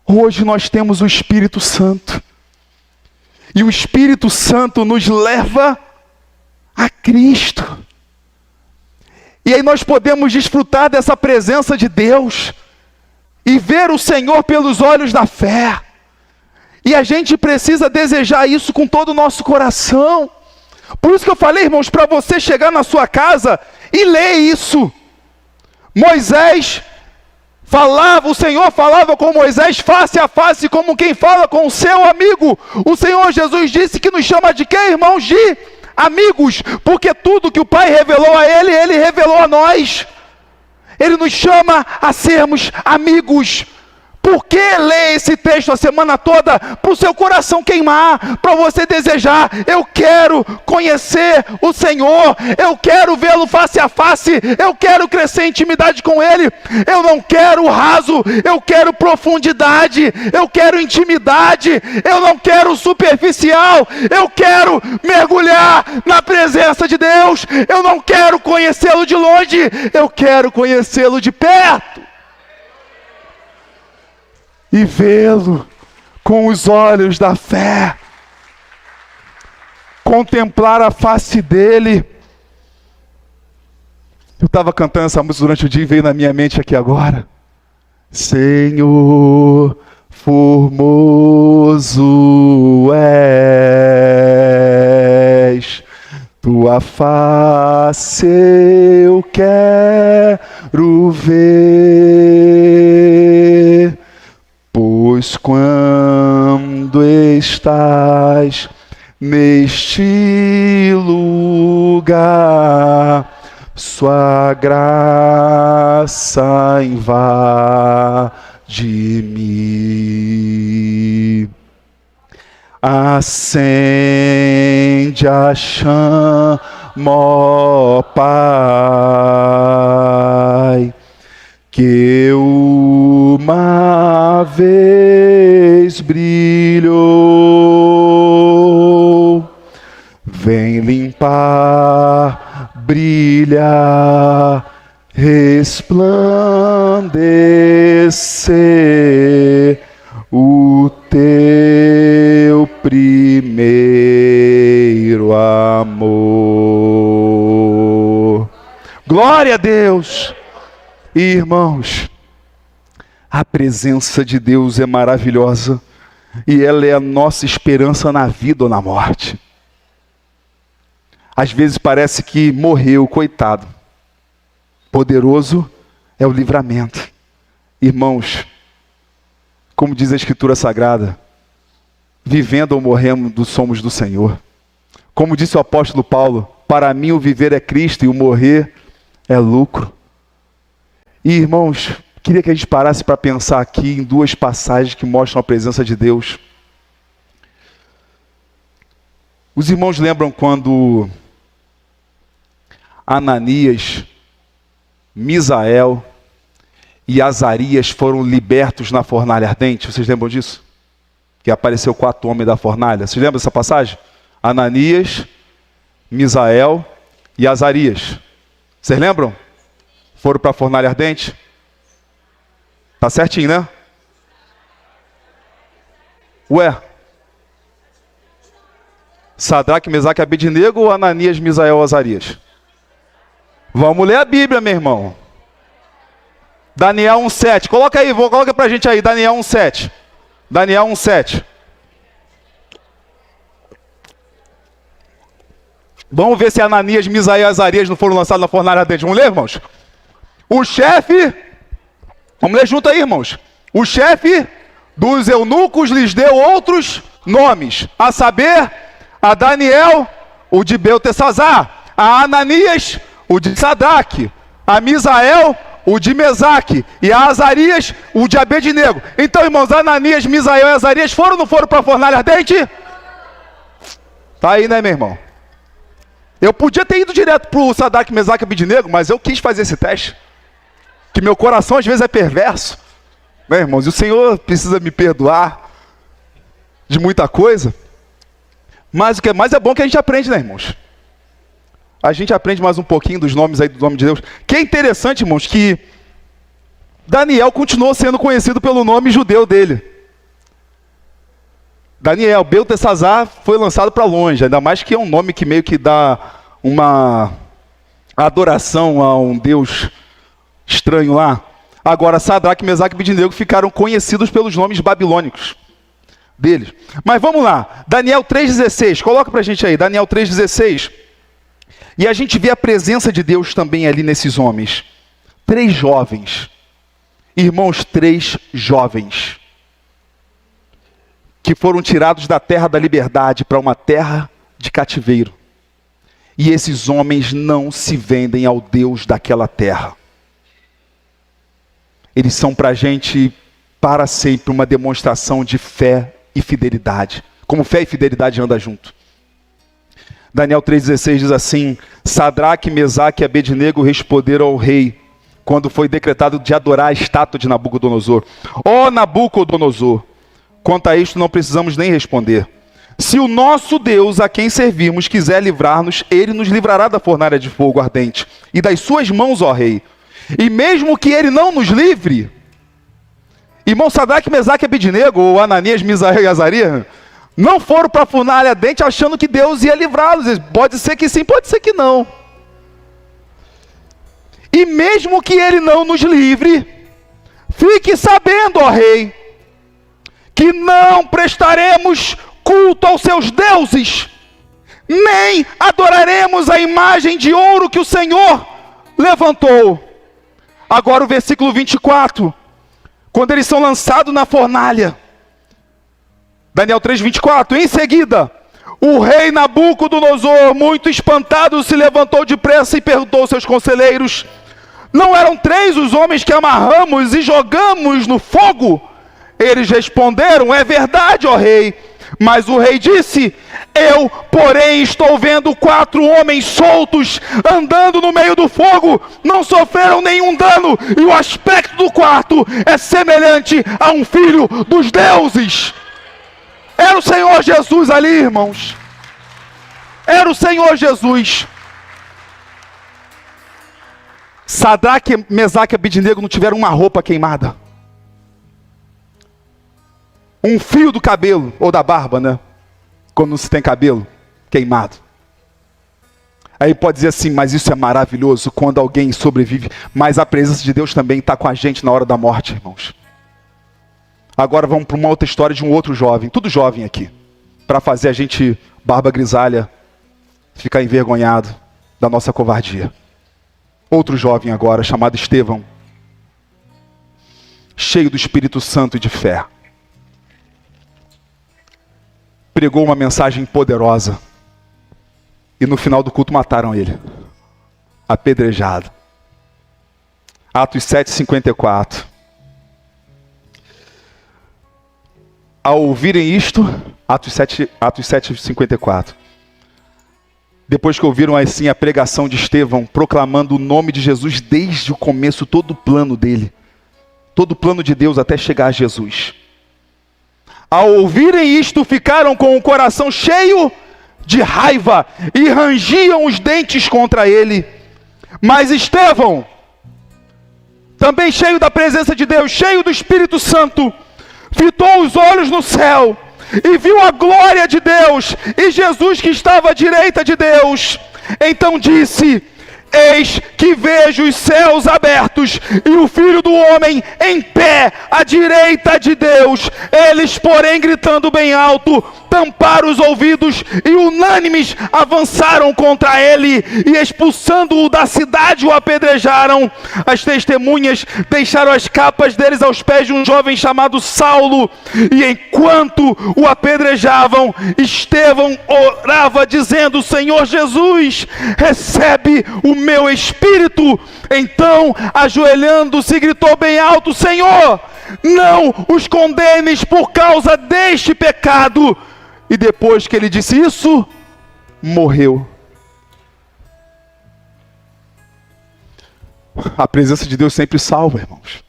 Speaker 1: hoje nós temos o Espírito Santo. E o Espírito Santo nos leva a Cristo. E aí nós podemos desfrutar dessa presença de Deus e ver o Senhor pelos olhos da fé. E a gente precisa desejar isso com todo o nosso coração. Por isso que eu falei, irmãos, para você chegar na sua casa e ler isso. Moisés falava, o Senhor falava com Moisés face a face, como quem fala com o seu amigo. O Senhor Jesus disse que nos chama de quê, irmãos? De amigos, porque tudo que o Pai revelou a Ele, Ele revelou a nós. Ele nos chama a sermos amigos. Por que ler esse texto a semana toda? Para o seu coração queimar, para você desejar. Eu quero conhecer o Senhor, eu quero vê-lo face a face, eu quero crescer em intimidade com Ele. Eu não quero raso, eu quero profundidade, eu quero intimidade, eu não quero superficial, eu quero mergulhar na presença de Deus. Eu não quero conhecê-lo de longe, eu quero conhecê-lo de perto. E vê-lo com os olhos da fé, contemplar a face dele. Eu estava cantando essa música durante o dia e veio na minha mente aqui agora. Senhor, formoso és, tua face eu quero ver. Pois quando estás neste lugar, sua graça invade-me. Acende a chama, ó Pai, que uma vez brilhou, vem limpar, brilhar, resplandecer o teu primeiro amor. Glória a Deus! Irmãos, a presença de Deus é maravilhosa e ela é a nossa esperança na vida ou na morte. Às vezes parece que morreu, coitado. Poderoso é o livramento. Irmãos, como diz a Escritura Sagrada, vivendo ou morrendo somos do Senhor. Como disse o apóstolo Paulo, para mim o viver é Cristo e o morrer é lucro. E irmãos, queria que a gente parasse para pensar aqui em duas passagens que mostram a presença de Deus. Os irmãos lembram quando Ananias, Misael e Azarias foram libertos na fornalha ardente? Vocês lembram disso? Que apareceu 4 homens da fornalha. Vocês lembram dessa passagem? Ananias, Misael e Azarias. Vocês lembram? Foram para a fornalha ardente? Tá certinho, né? Ué, Sadraque, Mesaque e Abednego ou Ananias, Misael e Azarias? Vamos ler a Bíblia, meu irmão. Daniel 1,7. Coloca aí, coloca pra gente aí, Daniel 1,7. Daniel 1,7. Vamos ver se Ananias, Misael e Azarias não foram lançados na fornalha ardente. Vamos ler, irmãos? O chefe, vamos ler junto aí, irmãos. O chefe dos eunucos lhes deu outros nomes, a saber, a Daniel, o de Beltesazar, a Ananias, o de Sadraque, a Misael, o de Mesaque, e a Azarias, o de Abednego. Então, irmãos, Ananias, Misael e Azarias foram ou não foram para a fornalha ardente? Tá aí, né, meu irmão? Eu podia ter ido direto para o Sadraque, Mesaque e Abednego, mas eu quis fazer esse teste. que meu coração às vezes é perverso, né, irmãos? E o Senhor precisa me perdoar de muita coisa. Mas o que é mais é bom que a gente aprende, né, irmãos? A gente aprende mais um pouquinho dos nomes aí do nome de Deus. Que é interessante, irmãos, que Daniel continuou sendo conhecido pelo nome judeu dele. Daniel, Beltesazar foi lançado para longe, ainda mais que é um nome que meio que dá uma adoração a um Deus estranho lá. Agora, Sadraque, Mesaque e Abednego ficaram conhecidos pelos nomes babilônicos deles. Mas vamos lá, Daniel 3,16, coloca pra gente aí, Daniel 3,16. E a gente vê a presença de Deus também ali nesses homens. 3 jovens, irmãos, 3 jovens, que foram tirados da terra da liberdade para uma terra de cativeiro. E esses homens não se vendem ao Deus daquela terra. Eles são para a gente, para sempre, uma demonstração de fé e fidelidade. Como fé e fidelidade andam junto. Daniel 3,16 diz assim: Sadraque, Mesaque e Abednego responderam ao rei, quando foi decretado de adorar a estátua de Nabucodonosor. Ó Nabucodonosor, quanto a isto não precisamos nem responder. Se o nosso Deus, a quem servimos, quiser livrar-nos, ele nos livrará da fornalha de fogo ardente e das suas mãos, ó rei. E mesmo que ele não nos livre, irmão, Sadraque, Mesaque e Abednego, ou Ananias, Misael e Azarias, não foram para a fornalha ardente achando que Deus ia livrá-los. Pode ser que sim, pode ser que não. E mesmo que ele não nos livre, fique sabendo, ó rei, que não prestaremos culto aos seus deuses, nem adoraremos a imagem de ouro que o Senhor levantou. Agora o versículo 24, quando eles são lançados na fornalha, Daniel 3,24, em seguida, o rei Nabucodonosor, muito espantado, se levantou depressa e perguntou aos seus conselheiros: não eram 3 os homens que amarramos e jogamos no fogo? Eles responderam: é verdade, ó rei. Mas o rei disse: eu, porém, estou vendo 4 homens soltos, andando no meio do fogo, não sofreram nenhum dano, e o aspecto do quarto é semelhante a um filho dos deuses. Era o Senhor Jesus ali, irmãos. Era o Senhor Jesus. Sadraque, Mesaque e Abednego não tiveram uma roupa queimada. Um fio do cabelo, ou da barba, né? Quando não se tem cabelo, queimado. Aí pode dizer assim, mas isso é maravilhoso quando alguém sobrevive. Mas a presença de Deus também está com a gente na hora da morte, irmãos. Agora vamos para uma outra história de um outro jovem, tudo jovem aqui, para fazer a gente, barba grisalha, ficar envergonhado da nossa covardia. Outro jovem agora, chamado Estevão, cheio do Espírito Santo e de fé, pregou uma mensagem poderosa, e no final do culto mataram ele, apedrejado. Atos 7:54. Ao ouvirem isto, Atos 7:54. Depois que ouviram assim a pregação de Estevão, proclamando o nome de Jesus desde o começo, todo o plano dele, todo o plano de Deus até chegar a Jesus. Ao ouvirem isto, ficaram com o coração cheio de raiva e rangiam os dentes contra ele. Mas Estevão, também cheio da presença de Deus, cheio do Espírito Santo, fitou os olhos no céu e viu a glória de Deus e Jesus que estava à direita de Deus. Então disse: eis que vejo os céus abertos e o Filho do Homem em pé à direita de Deus. Eles, porém, gritando bem alto, tamparam os ouvidos e unânimes avançaram contra ele e, expulsando-o da cidade, o apedrejaram. As testemunhas deixaram as capas deles aos pés de um jovem chamado Saulo, e enquanto o apedrejavam, Estevão orava dizendo: Senhor Jesus, recebe o meu espírito. Então, ajoelhando-se, gritou bem alto: Senhor, não os condenes por causa deste pecado. E depois que ele disse isso, morreu. A presença de Deus sempre salva, irmãos.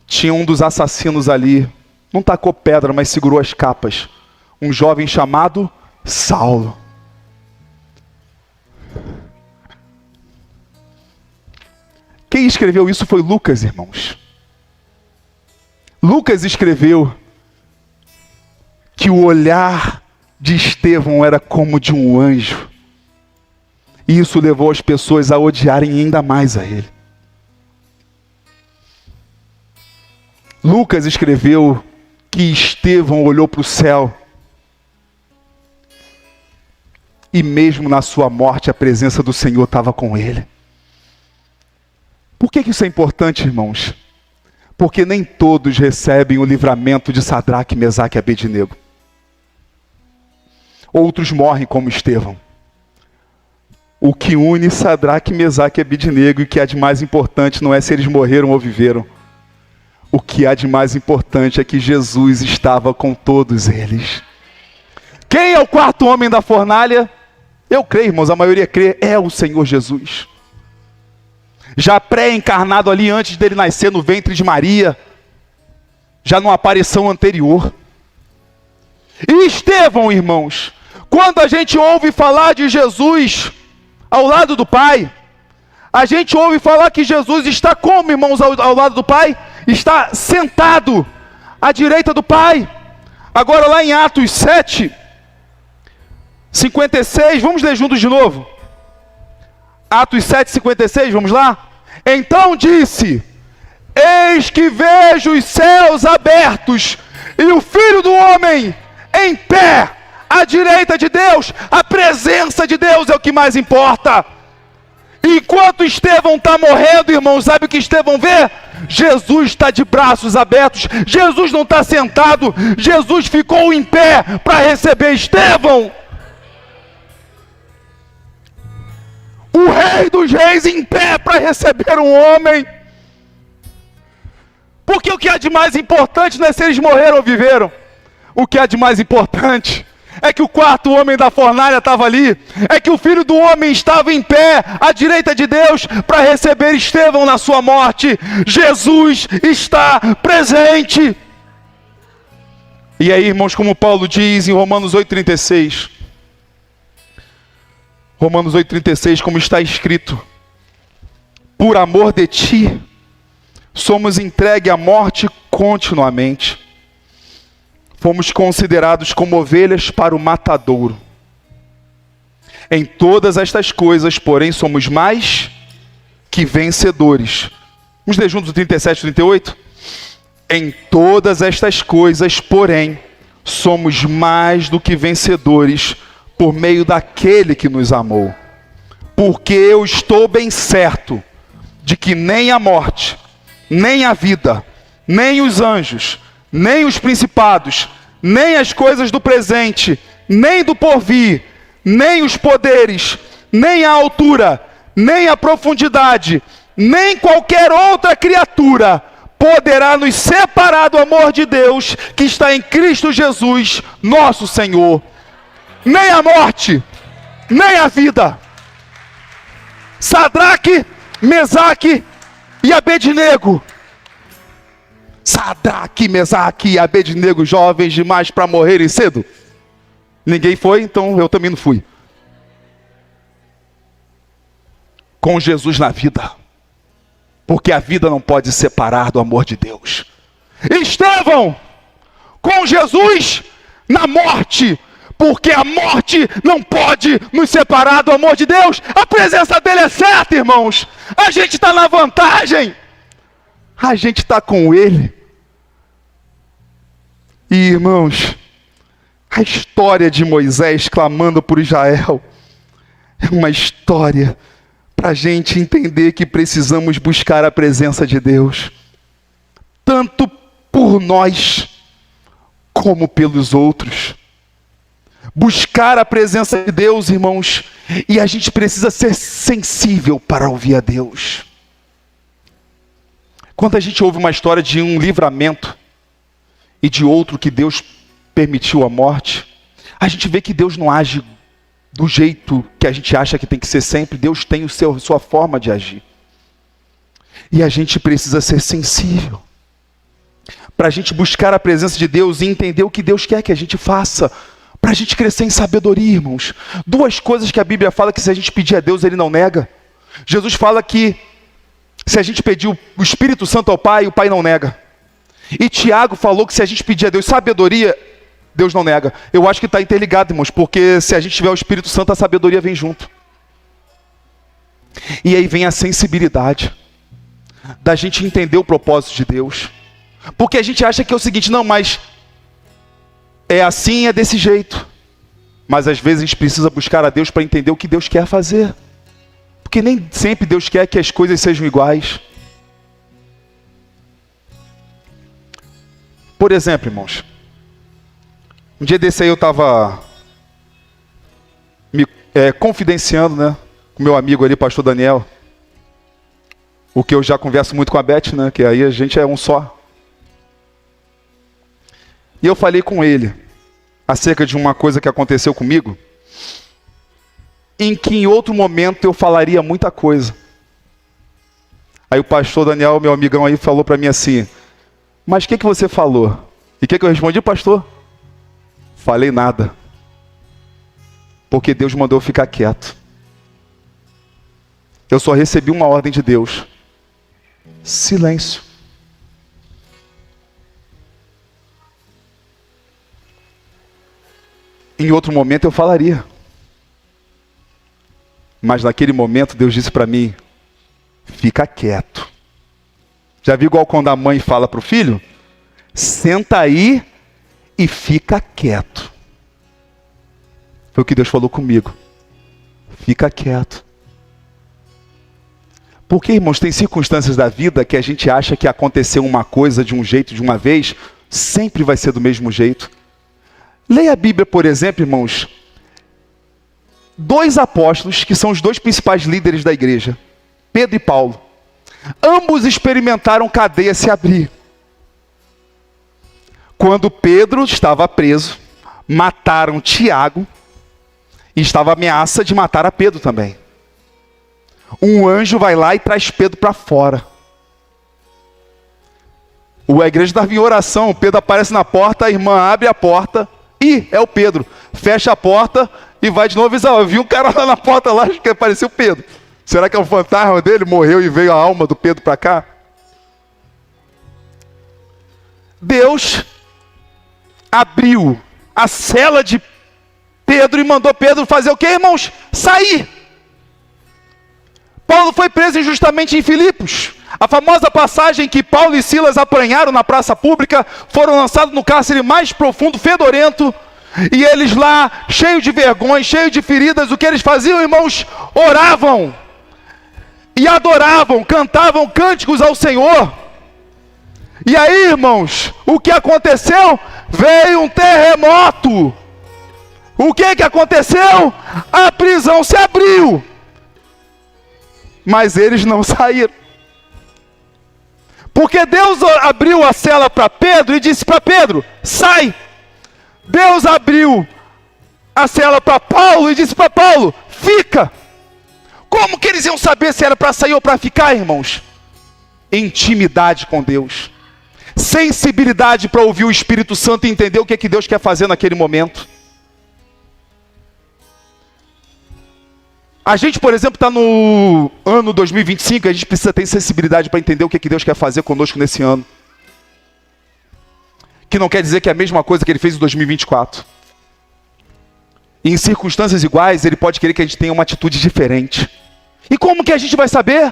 Speaker 1: Tinha um dos assassinos ali, não tacou pedra, mas segurou as capas. Um jovem chamado Saulo. Quem escreveu isso foi Lucas, irmãos. Lucas escreveu que o olhar de Estevão era como de um anjo. E isso levou as pessoas a odiarem ainda mais a ele. Lucas escreveu que Estevão olhou para o céu e mesmo na sua morte a presença do Senhor estava com ele. Por que isso é importante, irmãos? Porque nem todos recebem o livramento de Sadraque, Mesaque e Abednego. Outros morrem como Estevão. O que une Sadraque, Mesaque e Abednego, e o que há de mais importante não é se eles morreram ou viveram. O que há de mais importante é que Jesus estava com todos eles. Quem é o quarto homem da fornalha? Eu creio, irmãos, a maioria crê, é o Senhor Jesus. Já pré-encarnado ali antes dele nascer no ventre de Maria, já numa aparição anterior. E Estevão, irmãos, quando a gente ouve falar de Jesus ao lado do Pai, a gente ouve falar que Jesus está como, irmãos, ao lado do Pai? Está sentado à direita do Pai. Agora lá em Atos 7, 56, vamos ler juntos de novo. Atos 7, 56, vamos lá? Então disse: eis que vejo os céus abertos e o Filho do Homem em pé à direita de Deus. A presença de Deus é o que mais importa. Enquanto Estevão está morrendo, irmão, sabe o que Estevão vê? Jesus está de braços abertos. Jesus não está sentado. Jesus ficou em pé para receber Estevão. O Rei dos Reis em pé para receber um homem. Porque o que há de mais importante não é se eles morreram ou viveram. O que há de mais importante é que o quarto homem da fornalha estava ali. É que o Filho do Homem estava em pé à direita de Deus para receber Estevão na sua morte. Jesus está presente. E aí, irmãos, como Paulo diz em Romanos 8,36. Romanos 8,36, como está escrito: por amor de ti, somos entregues à morte continuamente. Fomos considerados como ovelhas para o matadouro. Em todas estas coisas, porém, somos mais que vencedores. Vamos ler juntos o 37 e 38? Em todas estas coisas, porém, somos mais do que vencedores por meio daquele que nos amou. Porque eu estou bem certo de que nem a morte, nem a vida, nem os anjos, nem os principados, nem as coisas do presente, nem do porvir, nem os poderes, nem a altura, nem a profundidade, nem qualquer outra criatura poderá nos separar do amor de Deus que está em Cristo Jesus, nosso Senhor. Nem a morte, nem a vida. Sadraque, Mesaque e Abednego. Sadraque, Mesaque e Abednego, jovens demais para morrerem cedo. Ninguém foi, então eu também não fui. Com Jesus na vida. Porque a vida não pode separar do amor de Deus. Estevão, com Jesus na morte. Porque a morte não pode nos separar do amor de Deus. A presença dele é certa, irmãos. A gente está na vantagem. A gente está com ele. E, irmãos, a história de Moisés clamando por Israel é uma história para a gente entender que precisamos buscar a presença de Deus, tanto por nós como pelos outros. Buscar a presença de Deus, irmãos, e a gente precisa ser sensível para ouvir a Deus. Quando a gente ouve uma história de um livramento e de outro que Deus permitiu a morte, a gente vê que Deus não age do jeito que a gente acha que tem que ser sempre. Deus tem sua forma de agir. E a gente precisa ser sensível para a gente buscar a presença de Deus e entender o que Deus quer que a gente faça, para a gente crescer em sabedoria, irmãos. Duas coisas que a Bíblia fala que se a gente pedir a Deus, Ele não nega. Jesus fala que se a gente pedir o Espírito Santo ao Pai, o Pai não nega. E Tiago falou que se a gente pedir a Deus sabedoria, Deus não nega. Eu acho que está interligado, irmãos, porque se a gente tiver o Espírito Santo, a sabedoria vem junto. E aí vem a sensibilidade da gente entender o propósito de Deus. Porque a gente acha que é o seguinte, não, mas é assim, é desse jeito. Mas às vezes a gente precisa buscar a Deus para entender o que Deus quer fazer. Porque nem sempre Deus quer que as coisas sejam iguais. Por exemplo, irmãos, um dia desse aí eu estava me confidenciando, né, com meu amigo ali, pastor Daniel. O que eu já converso muito com a Beth, né, que aí a gente é um só. E eu falei com ele acerca de uma coisa que aconteceu comigo, em que em outro momento eu falaria muita coisa. Aí o pastor Daniel, meu amigão aí, falou para mim assim, mas o que você falou? E o que eu respondi, pastor? Falei nada. Porque Deus mandou eu ficar quieto. Eu só recebi uma ordem de Deus. Silêncio. Em outro momento eu falaria. Mas naquele momento Deus disse para mim, fica quieto. Já viu igual quando a mãe fala para o filho? Senta aí e fica quieto. Foi o que Deus falou comigo. Fica quieto. Porque, irmãos, tem circunstâncias da vida que a gente acha que aconteceu uma coisa de um jeito, de uma vez, sempre vai ser do mesmo jeito. Leia a Bíblia, por exemplo, irmãos. Dois apóstolos, que são os dois principais líderes da igreja, Pedro e Paulo. Ambos experimentaram cadeia se abrir. Quando Pedro estava preso, mataram Tiago, e estava a ameaça de matar a Pedro também. Um anjo vai lá e traz Pedro para fora. A igreja estava em oração, Pedro aparece na porta, a irmã abre a porta, e é o Pedro. Fecha a porta e vai de novo e diz, eu vi um cara lá na porta, lá, acho que apareceu o Pedro. Será que é o fantasma dele? Morreu e veio a alma do Pedro para cá? Deus abriu a cela de Pedro e mandou Pedro fazer o quê, irmãos? Sair. Paulo foi preso injustamente em Filipos. A famosa passagem que Paulo e Silas apanharam na praça pública, foram lançados no cárcere mais profundo, fedorento, e eles lá, cheios de vergonha, cheios de feridas, o que eles faziam, irmãos? Oravam e adoravam, cantavam cânticos ao Senhor. E aí, irmãos, o que aconteceu? Veio um terremoto. O que aconteceu? A prisão se abriu. Mas eles não saíram. Porque Deus abriu a cela para Pedro e disse para Pedro, sai. Deus abriu a cela para Paulo e disse para Paulo, fica. Como que eles iam saber se era para sair ou para ficar, irmãos? Intimidade com Deus. Sensibilidade para ouvir o Espírito Santo e entender o que é que Deus quer fazer naquele momento. A gente, por exemplo, está no ano 2025, a gente precisa ter sensibilidade para entender o que Deus quer fazer conosco nesse ano. Que não quer dizer que é a mesma coisa que Ele fez em 2024. E em circunstâncias iguais, Ele pode querer que a gente tenha uma atitude diferente. E como que a gente vai saber?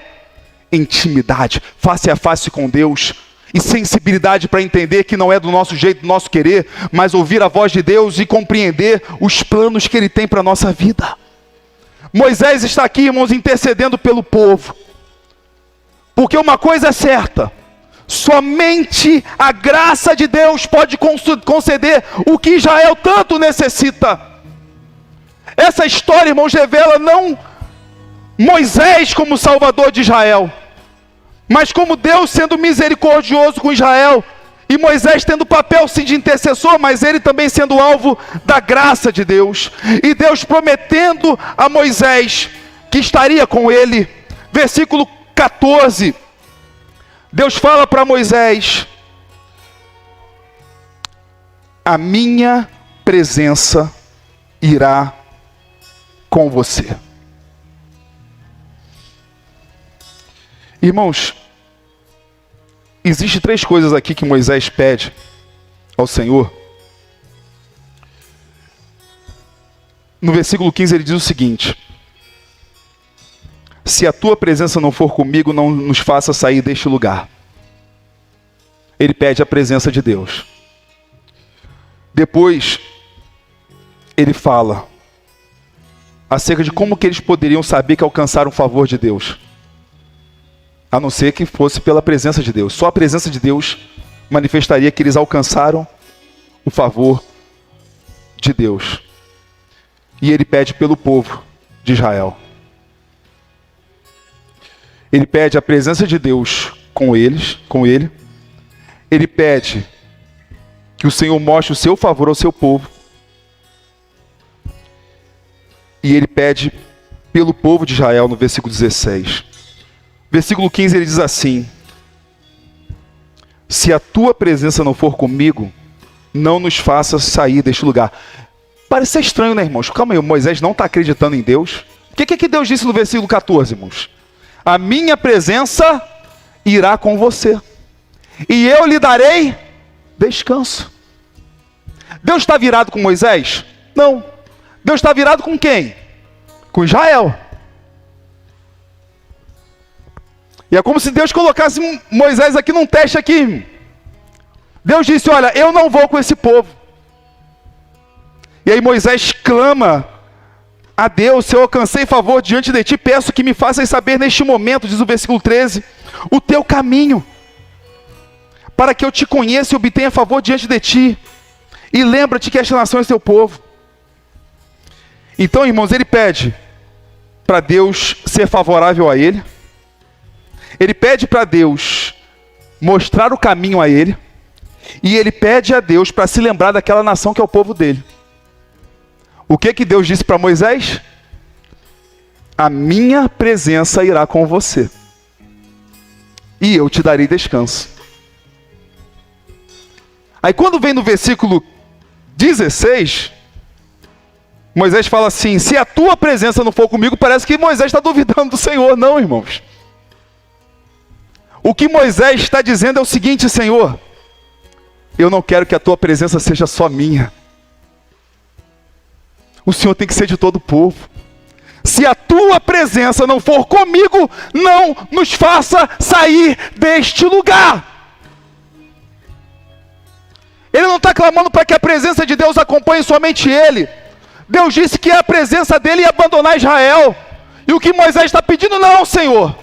Speaker 1: Intimidade, face a face com Deus. E sensibilidade para entender que não é do nosso jeito, do nosso querer, mas ouvir a voz de Deus e compreender os planos que Ele tem para a nossa vida. Moisés está aqui, irmãos, intercedendo pelo povo. Porque uma coisa é certa, somente a graça de Deus pode conceder o que Israel tanto necessita. Essa história, irmãos, revela não Moisés como salvador de Israel, mas como Deus sendo misericordioso com Israel, e Moisés tendo papel sim de intercessor, mas ele também sendo alvo da graça de Deus. E Deus prometendo a Moisés que estaria com ele. Versículo 14 Deus fala para Moisés: a minha presença irá com você. Irmãos, existem 3 coisas aqui que Moisés pede ao Senhor. No versículo 15 ele diz o seguinte: se a tua presença não for comigo, não nos faça sair deste lugar. Ele pede a presença de Deus. Depois, ele fala acerca de como que eles poderiam saber que alcançaram o favor de Deus, a não ser que fosse pela presença de Deus. Só a presença de Deus manifestaria que eles alcançaram o favor de Deus. E ele pede pelo povo de Israel. Ele pede a presença de Deus com ele. Ele pede que o Senhor mostre o seu favor ao seu povo. E ele pede pelo povo de Israel no versículo 16. Versículo 15 ele diz assim: se a tua presença não for comigo, não nos faça sair deste lugar. Parece ser estranho, né, irmãos? Calma aí, Moisés não está acreditando em Deus. O que Deus disse no versículo 14, irmãos? A minha presença irá com você, e eu lhe darei descanso. Deus está virado com Moisés? Não. Deus está virado com quem? Com Israel. E é como se Deus colocasse Moisés aqui num teste aqui. Deus disse: olha, eu não vou com esse povo. E aí Moisés clama a Deus: se eu alcancei favor diante de ti, peço que me faças saber neste momento, diz o versículo 13, o teu caminho, para que eu te conheça e obtenha favor diante de ti. E lembra-te que esta nação é teu povo. Então, irmãos, ele pede para Deus ser favorável a ele. Ele pede para Deus mostrar o caminho a ele. E ele pede a Deus para se lembrar daquela nação que é o povo dele. O que Deus disse para Moisés? A minha presença irá com você, e eu te darei descanso. Aí quando vem no versículo 16, Moisés fala assim: se a tua presença não for comigo, parece que Moisés está duvidando do Senhor. Não, irmãos. O que Moisés está dizendo é o seguinte: Senhor, eu não quero que a tua presença seja só minha. O Senhor tem que ser de todo o povo. Se a tua presença não for comigo, não nos faça sair deste lugar. Ele não está clamando para que a presença de Deus acompanhe somente ele. Deus disse que a presença dele ia abandonar Israel. E o que Moisés está pedindo? Não, Senhor.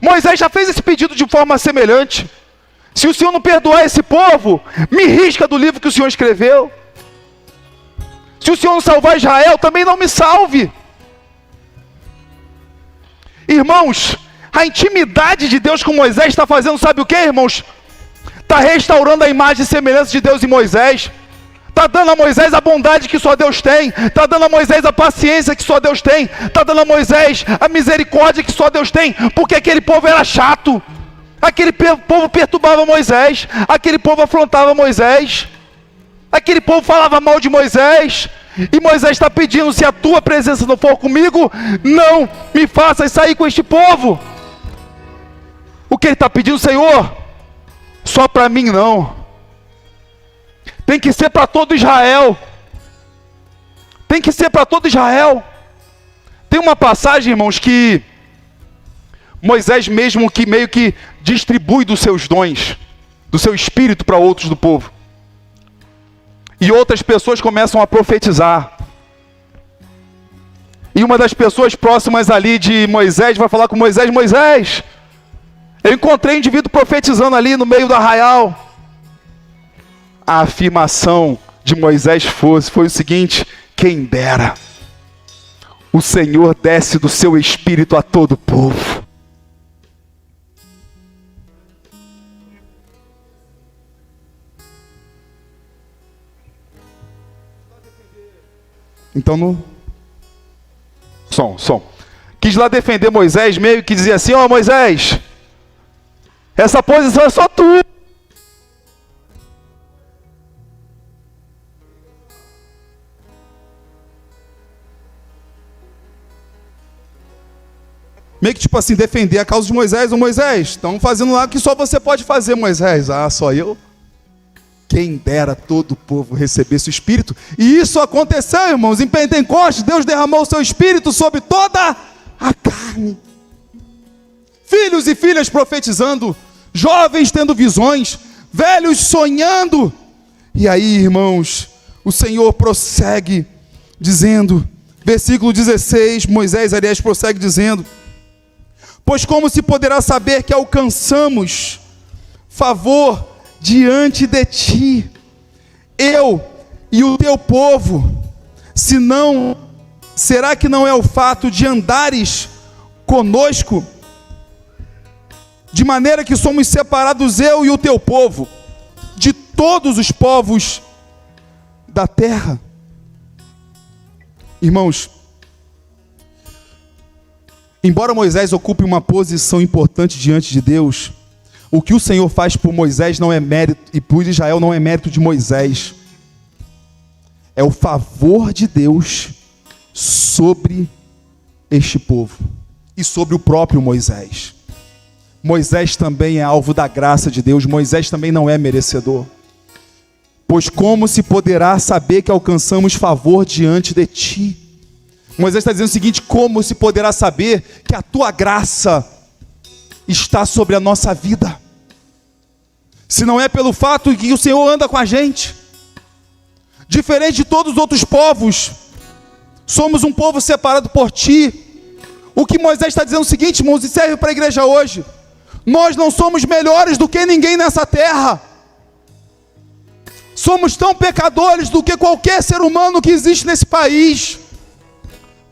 Speaker 1: Moisés já fez esse pedido de forma semelhante. Se o Senhor não perdoar esse povo, me risca do livro que o Senhor escreveu. Se o Senhor não salvar Israel, também não me salve. Irmãos, a intimidade de Deus com Moisés está fazendo, sabe o que, irmãos? Está restaurando a imagem e semelhança de Deus em Moisés. Está dando a Moisés a bondade que só Deus tem. Está dando a Moisés a paciência que só Deus tem. Está dando a Moisés a misericórdia que só Deus tem. Porque aquele povo era chato. Aquele povo perturbava Moisés. Aquele povo afrontava Moisés. Aquele povo falava mal de Moisés. E Moisés está pedindo: se a tua presença não for comigo, não me faças sair com este povo. O que ele está pedindo? Senhor, só para mim não. Tem que ser para todo Israel. Tem que ser para todo Israel. Tem uma passagem, irmãos, que Moisés mesmo que meio que distribui dos seus dons, do seu espírito para outros do povo. E outras pessoas começam a profetizar. E uma das pessoas próximas ali de Moisés vai falar com Moisés: Moisés, eu encontrei um indivíduo profetizando ali no meio do arraial. A afirmação de Moisés foi o seguinte: quem dera, o Senhor desce do seu espírito a todo o povo. Então não... Som. Quis lá defender Moisés, meio que dizia assim: ó Moisés, Essa posição é só tua. Meio que tipo assim, defender a causa de Moisés. Ô Moisés, estão fazendo lá o que só você pode fazer, Moisés. Ah, só eu? Quem dera todo o povo recebesse o Espírito. E isso aconteceu, irmãos, em Pentecostes. Deus derramou o seu Espírito sobre toda a carne. Filhos e filhas profetizando, jovens tendo visões, velhos sonhando. E aí, irmãos, o Senhor prossegue dizendo, versículo 16, Moisés, aliás, prossegue dizendo: pois como se poderá saber que alcançamos favor diante de ti, eu e o teu povo, senão, será que não é o fato de andares conosco, de maneira que somos separados eu e o teu povo, de todos os povos da terra? Irmãos, embora Moisés ocupe uma posição importante diante de Deus, o que o Senhor faz por Moisés não é mérito, e por Israel não é mérito de Moisés. É o favor de Deus sobre este povo e sobre o próprio Moisés. Moisés também é alvo da graça de Deus. Moisés também não é merecedor. Pois como se poderá saber que alcançamos favor diante de ti? Moisés está dizendo o seguinte: como se poderá saber que a tua graça está sobre a nossa vida, se não é pelo fato de que o Senhor anda com a gente? Diferente de todos os outros povos, somos um povo separado por ti. O que Moisés está dizendo é o seguinte, irmãos, e serve para a igreja hoje: nós não somos melhores do que ninguém nessa terra. Somos tão pecadores do que qualquer ser humano que existe nesse país.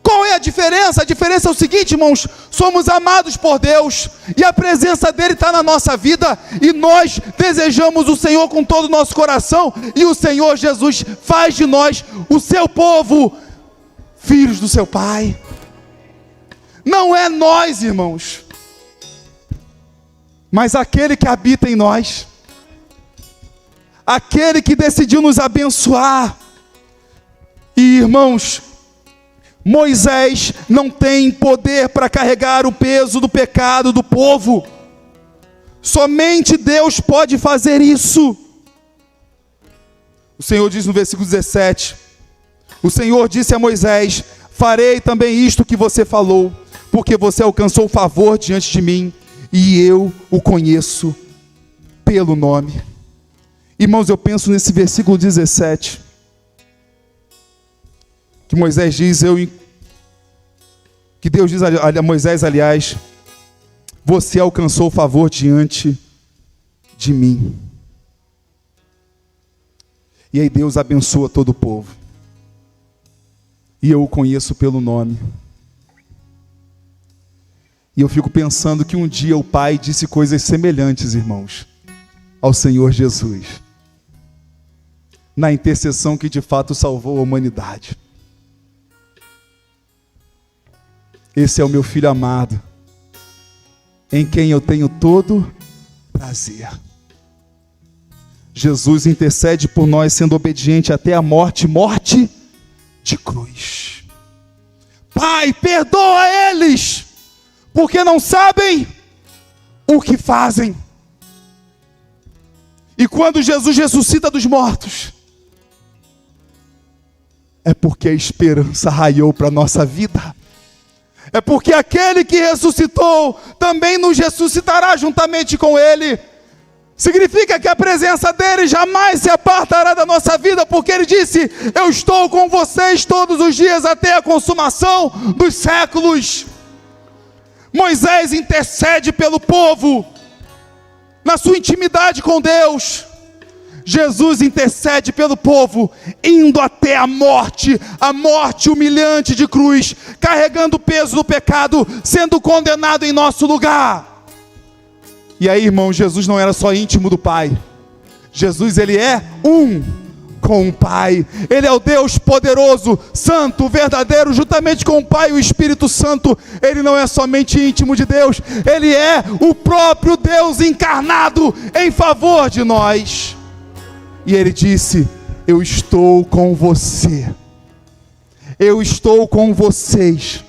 Speaker 1: Qual é a diferença? A diferença é o seguinte, irmãos: somos amados por Deus, e a presença dele está na nossa vida, e nós desejamos o Senhor com todo o nosso coração, e o Senhor Jesus faz de nós o seu povo, filhos do seu Pai. Não é nós, irmãos, mas aquele que habita em nós, aquele que decidiu nos abençoar. E, irmãos, Moisés não tem poder para carregar o peso do pecado do povo. Somente Deus pode fazer isso. O Senhor diz no versículo 17: o Senhor disse a Moisés: farei também isto que você falou, porque você alcançou favor diante de mim, e eu o conheço pelo nome. Irmãos, eu penso nesse versículo 17, que Moisés diz, que Deus diz a Moisés, aliás: você alcançou favor diante de mim. E aí Deus abençoa todo o povo, e eu o conheço pelo nome. E eu fico pensando que um dia o Pai disse coisas semelhantes, irmãos, ao Senhor Jesus, na intercessão que de fato salvou a humanidade. Esse é o meu filho amado, em quem eu tenho todo prazer. Jesus intercede por nós, sendo obediente até a morte, morte de cruz. Pai, perdoa eles, porque não sabem o que fazem. E quando Jesus ressuscita dos mortos, é porque a esperança raiou para a nossa vida. É porque aquele que ressuscitou também nos ressuscitará juntamente com ele. Significa que a presença dele jamais se apartará da nossa vida, porque ele disse: eu estou com vocês todos os dias até a consumação dos séculos. Moisés intercede pelo povo na sua intimidade com Deus. Jesus intercede pelo povo, indo até a morte humilhante de cruz, carregando o peso do pecado, sendo condenado em nosso lugar. E aí, irmão, Jesus não era só íntimo do Pai. Jesus, ele é um com o Pai. Ele é o Deus poderoso, santo, verdadeiro, juntamente com o Pai e o Espírito Santo. Ele não é somente íntimo de Deus, Ele é o próprio Deus encarnado em favor de nós. E Ele disse: eu estou com você, eu estou com vocês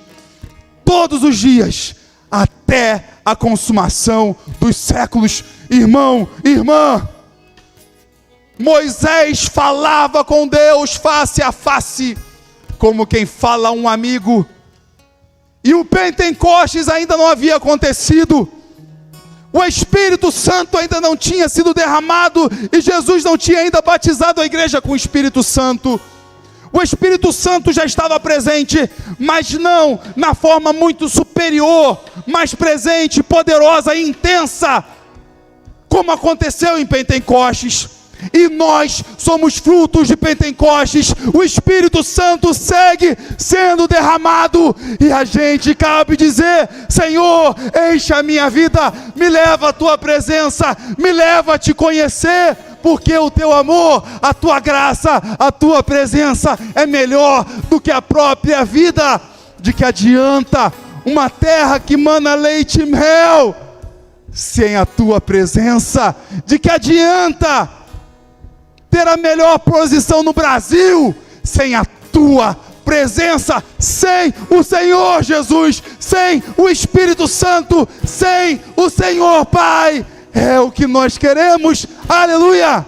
Speaker 1: todos os dias, até a consumação dos séculos. Irmão, irmã, Moisés falava com Deus face a face, como quem fala a um amigo, e o Pentecostes ainda não havia acontecido, o Espírito Santo ainda não tinha sido derramado, e Jesus não tinha ainda batizado a igreja com o Espírito Santo. O Espírito Santo já estava presente, mas não na forma muito superior, mais presente, poderosa e intensa, como aconteceu em Pentecostes. E nós somos frutos de Pentecostes. O Espírito Santo segue sendo derramado, e a gente cabe dizer: Senhor, enche a minha vida, me leva à tua presença, me leva a te conhecer, porque o teu amor, a tua graça, a tua presença é melhor do que a própria vida. De que adianta uma terra que mana leite e mel sem a tua presença? De que adianta ter a melhor posição no Brasil sem a tua presença? Sem o Senhor Jesus, sem o Espírito Santo, sem o Senhor Pai. É o que nós queremos. Aleluia!